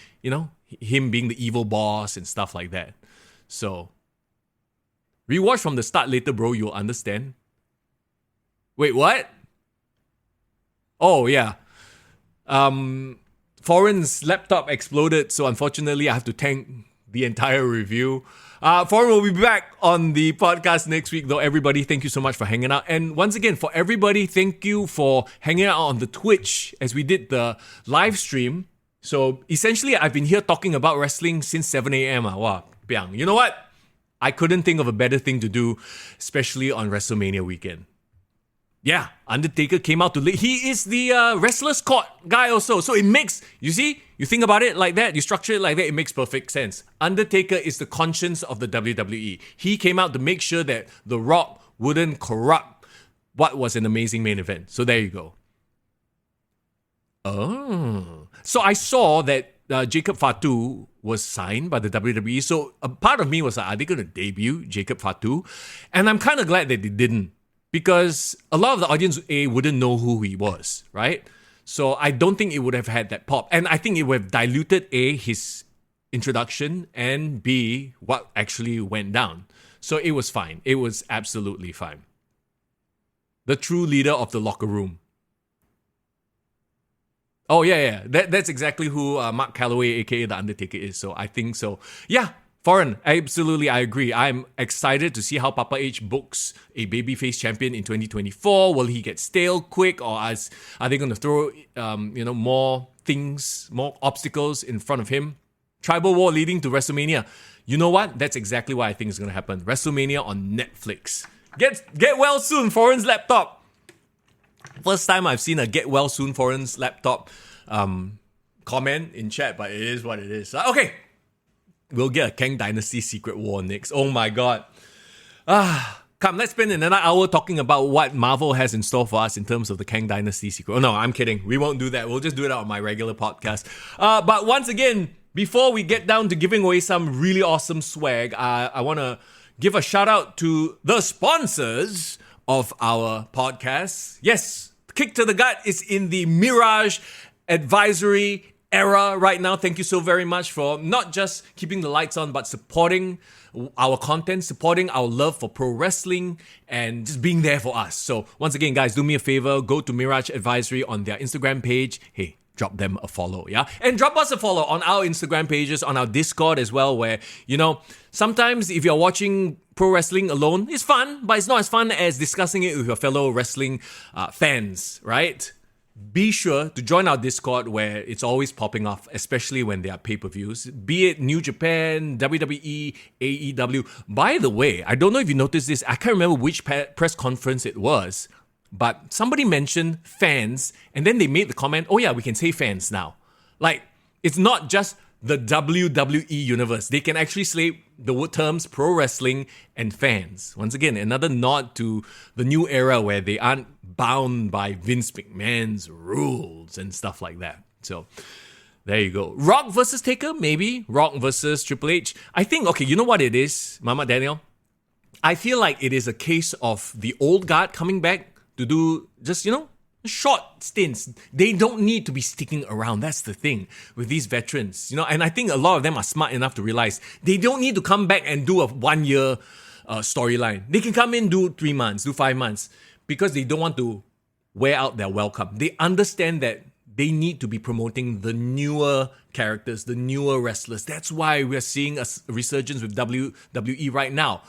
him being the evil boss and stuff like that. So, rewatch from the start later, bro, you'll understand. Wait, what? Oh, yeah. Foreign's laptop exploded, so unfortunately I have to tank the entire review. Foreign will be back on the podcast next week, though. Everybody, thank you so much for hanging out. And once again, for everybody, thank you for hanging out on the Twitch as we did the live stream. So essentially, I've been here talking about wrestling since 7 a.m. Wow, piang. You know what? I couldn't think of a better thing to do, especially on WrestleMania weekend. Yeah, Undertaker came out to lead. He is the Wrestler's Court guy also. So it makes, you think about it like that, you structure it like that, it makes perfect sense. Undertaker is the conscience of the WWE. He came out to make sure that The Rock wouldn't corrupt what was an amazing main event. So there you go. Oh. So I saw that Jacob Fatu was signed by the WWE. So a part of me was like, are they going to debut Jacob Fatu? And I'm kind of glad that they didn't. Because a lot of the audience, A, wouldn't know who he was, right? So I don't think it would have had that pop. And I think it would have diluted, A, his introduction, and B, what actually went down. So it was fine. It was absolutely fine. the true leader of the locker room. Oh, yeah. That's exactly who Mark Calloway, aka The Undertaker, is. So I think so. Yeah, Foreign, absolutely, I agree. I'm excited to see how Papa H books a babyface champion in 2024. Will he get stale quick, or are they going to throw more things, more obstacles in front of him? Tribal War leading to WrestleMania. You know what? That's exactly what I think is going to happen. WrestleMania on Netflix. Get well soon, Foreign's laptop. First time I've seen a get well soon Foreign's laptop comment in chat, but it is what it is. Okay. We'll get a Kang Dynasty Secret War next. Oh my god. Come, let's spend another hour talking about what Marvel has in store for us in terms of the Kang Dynasty Secret. Oh no, I'm kidding. We won't do that. We'll just do it on my regular podcast. But once again, before we get down to giving away some really awesome swag, I want to give a shout out to the sponsors of our podcast. Yes, Kick to the Gut is in the Mirage Advisory era right now. Thank you so very much for not just keeping the lights on, but supporting our content, supporting our love for pro wrestling, and just being there for us. So once again, guys, do me a favor, go to Mirage Advisory on their Instagram page. Hey, drop them a follow, yeah? And drop us a follow on our Instagram pages, on our Discord as well, where, sometimes if you're watching pro wrestling alone, it's fun, but it's not as fun as discussing it with your fellow wrestling fans, right? Be sure to join our Discord where it's always popping off, especially when there are pay-per-views, be it New Japan, WWE, AEW. By the way, I don't know if you noticed this, I can't remember which press conference it was, but somebody mentioned fans, and then they made the comment, oh yeah, we can say fans now. Like, it's not just the WWE universe. They can actually say the terms pro wrestling and fans. Once again, another nod to the new era where they aren't bound by Vince McMahon's rules and stuff like that. So there you go. Rock versus Taker, maybe. Rock versus Triple H. I think, okay, you know what it is, Mama Daniel? I feel like it is a case of the old guard coming back to do just, short stints. They don't need to be sticking around. That's the thing with these veterans, and I think a lot of them are smart enough to realize they don't need to come back and do a 1 year storyline. They can come in, do 3 months, do 5 months, because they don't want to wear out their welcome. They understand that they need to be promoting the newer characters, the newer wrestlers. That's why we're seeing a resurgence with WWE right now.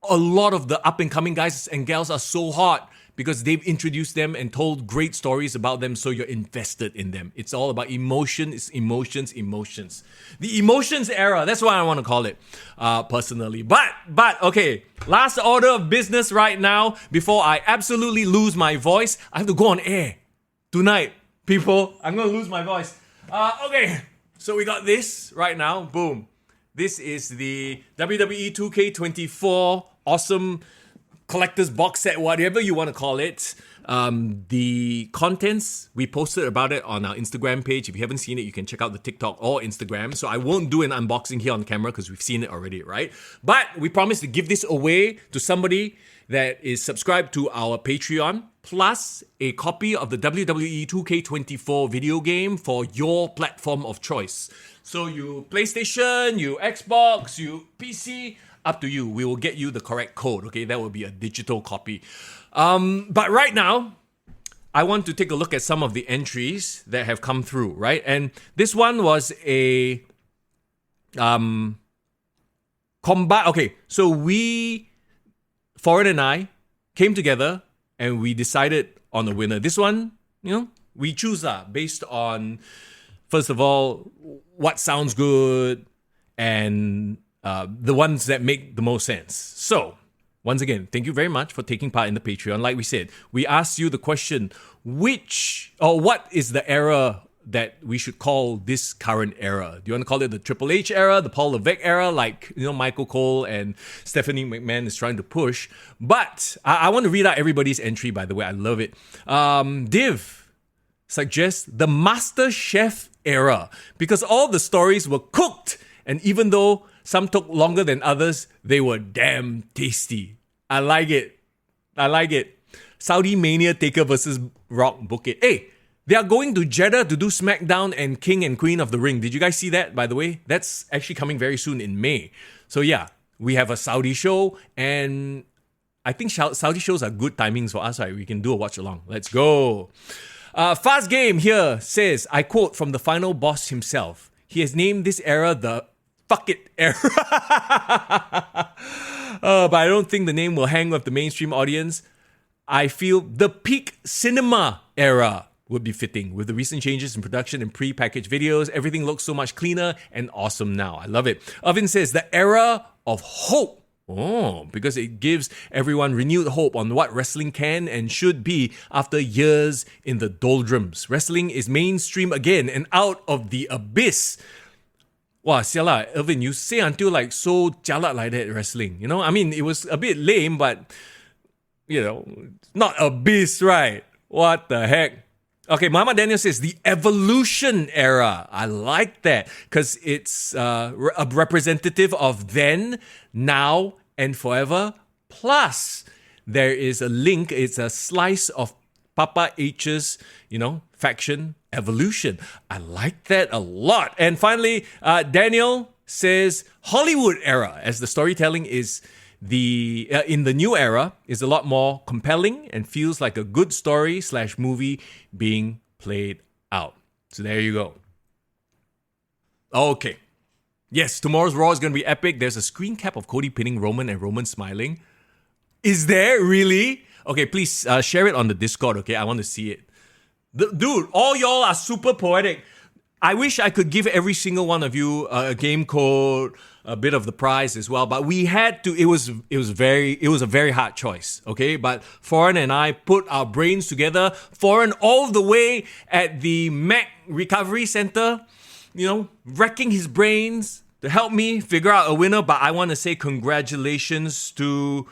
A lot of the up and coming guys and gals are so hot because they've introduced them and told great stories about them, so you're invested in them. It's all about emotion. It's emotions. The emotions era, that's what I want to call it, personally. But, okay, last order of business right now, before I absolutely lose my voice. I have to go on air tonight, people. I'm going to lose my voice. Okay, so we got this right now. Boom. This is the WWE 2K24 awesome collector's box set, whatever you want to call it. The contents, we posted about it on our Instagram page. If you haven't seen it, you can check out the TikTok or Instagram. So I won't do an unboxing here on camera because we've seen it already, right? But we promise to give this away to somebody that is subscribed to our Patreon, plus a copy of the WWE 2K24 video game for your platform of choice. So you PlayStation, you Xbox, you PC, up to you. We will get you the correct code, okay? That will be a digital copy. But right now, I want to take a look at some of the entries that have come through, right? And this one was a combat. Okay, so Foreign and I came together and we decided on a winner. This one, we choose based on, first of all, what sounds good and the ones that make the most sense. So, once again, thank you very much for taking part in the Patreon. Like we said, we asked you the question, what is the era that we should call this current era? Do you want to call it the Triple H era, the Paul Levesque era, like, Michael Cole and Stephanie McMahon is trying to push? But I want to read out everybody's entry, by the way. I love it. Div suggests the Master Chef era, because all the stories were cooked, and even though some took longer than others, they were damn tasty. I like it. Saudi Mania Taker versus Rock, book it. Hey, they are going to Jeddah to do SmackDown and King and Queen of the Ring. Did you guys see that, by the way? That's actually coming very soon in May. So yeah, we have a Saudi show, and I think Saudi shows are good timings for us, right? We can do a watch along. Let's go. Fast Game here says, I quote from the final boss himself. He has named this era the fuck it era. But I don't think the name will hang with the mainstream audience. I feel the peak cinema era would be fitting. With the recent changes in production and pre-packaged videos, everything looks so much cleaner and awesome now. I love it. Irvin says, the era of hope. Oh, because it gives everyone renewed hope on what wrestling can and should be after years in the doldrums. Wrestling is mainstream again and out of the abyss. Wow, siala, Irvin, you say until like so jalat like that, wrestling. You know, I mean, it was a bit lame, but, you know, not abyss, right? What the heck? Okay, Mama Daniel says, the evolution era. I like that because it's a representative of then, now, and forever. Plus, there is a link. It's a slice of Papa H's, faction evolution. I like that a lot. And finally, Daniel says, Hollywood era, as the storytelling is in the new era is a lot more compelling and feels like a good story / movie being played out. So there you go. Okay. Yes, tomorrow's Raw is going to be epic. There's a screen cap of Cody pinning Roman and Roman smiling. Is there really? Okay, please share it on the Discord, okay? I want to see it. Dude, all y'all are super poetic. I wish I could give every single one of you a game code, a bit of the prize as well, but we had to. It was a very hard choice, okay? But Foreign and I put our brains together. Foreign all the way at the Mac Recovery Center, wrecking his brains to help me figure out a winner. But I want to say congratulations to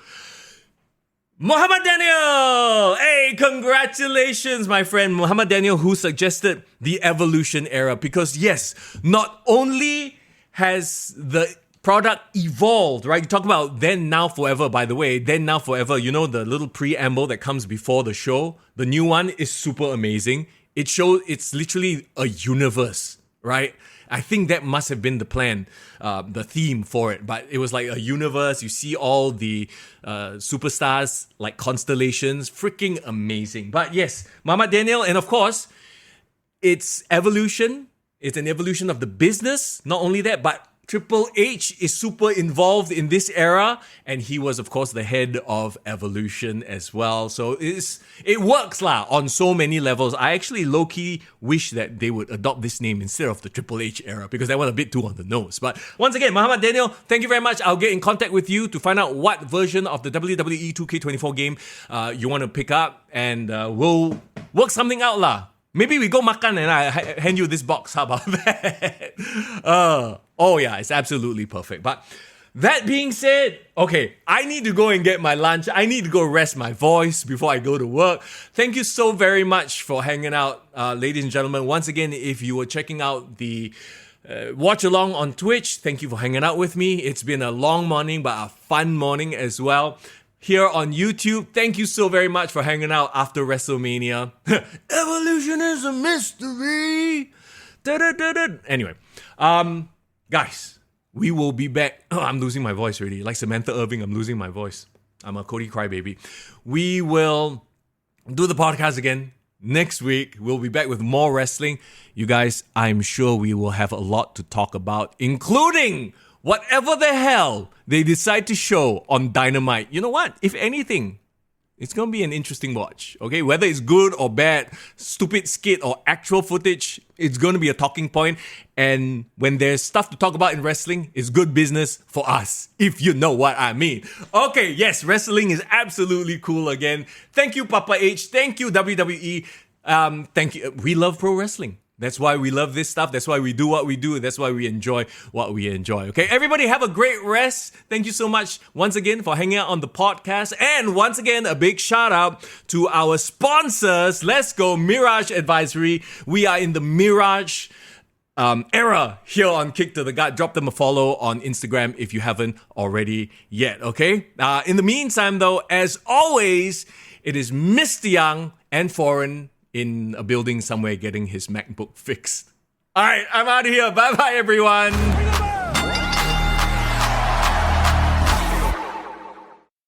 Muhammad Daniel! Hey, congratulations, my friend Muhammad Daniel, who suggested the evolution era. Because yes, not only has the product evolved, right? You talk about then, now, forever, by the way. Then, now, forever, the little preamble that comes before the show. The new one is super amazing. It's literally a universe, right? I think that must have been the plan, the theme for it. But it was like a universe. You see all the superstars like constellations. Freaking amazing. But yes, Mama Daniel. And of course, it's evolution. It's an evolution of the business. Not only that, but Triple H is super involved in this era, and he was, of course, the head of Evolution as well. So it works lah on so many levels. I actually low-key wish that they would adopt this name instead of the Triple H era, because that went a bit too on the nose. But once again, Muhammad Daniel, thank you very much. I'll get in contact with you to find out what version of the WWE 2K24 game you want to pick up, and we'll work something out lah. Maybe we go makan and I hand you this box. How about that? Oh yeah, it's absolutely perfect. But that being said, okay, I need to go and get my lunch. I need to go rest my voice before I go to work. Thank you so very much for hanging out, ladies and gentlemen. Once again, if you were checking out the watch along on Twitch, thank you for hanging out with me. It's been a long morning, but a fun morning as well. Here on YouTube, thank you so very much for hanging out after WrestleMania. Evolution is a mystery. Anyway, guys, we will be back. Oh, I'm losing my voice already. Like Samantha Irving, I'm losing my voice. I'm a Cody crybaby. We will do the podcast again next week. We'll be back with more wrestling. You guys, I'm sure we will have a lot to talk about, including whatever the hell they decide to show on Dynamite. You know what? If anything, it's going to be an interesting watch, okay? Whether it's good or bad, stupid skit or actual footage, it's going to be a talking point. And when there's stuff to talk about in wrestling, it's good business for us, if you know what I mean. Okay, yes, wrestling is absolutely cool again. Thank you, Papa H. Thank you, WWE. Thank you. We love pro wrestling. That's why we love this stuff. That's why we do what we do. That's why we enjoy what we enjoy. Okay, everybody have a great rest. Thank you so much once again for hanging out on the podcast. And once again, a big shout out to our sponsors. Let's go, Mirage Advisory. We are in the Mirage era here on Kick to the Gut. Drop them a follow on Instagram if you haven't already yet. Okay. In the meantime, though, as always, it is Mr. Young and Foreign in a building somewhere getting his MacBook fixed. All right, I'm out of here. Bye-bye, everyone.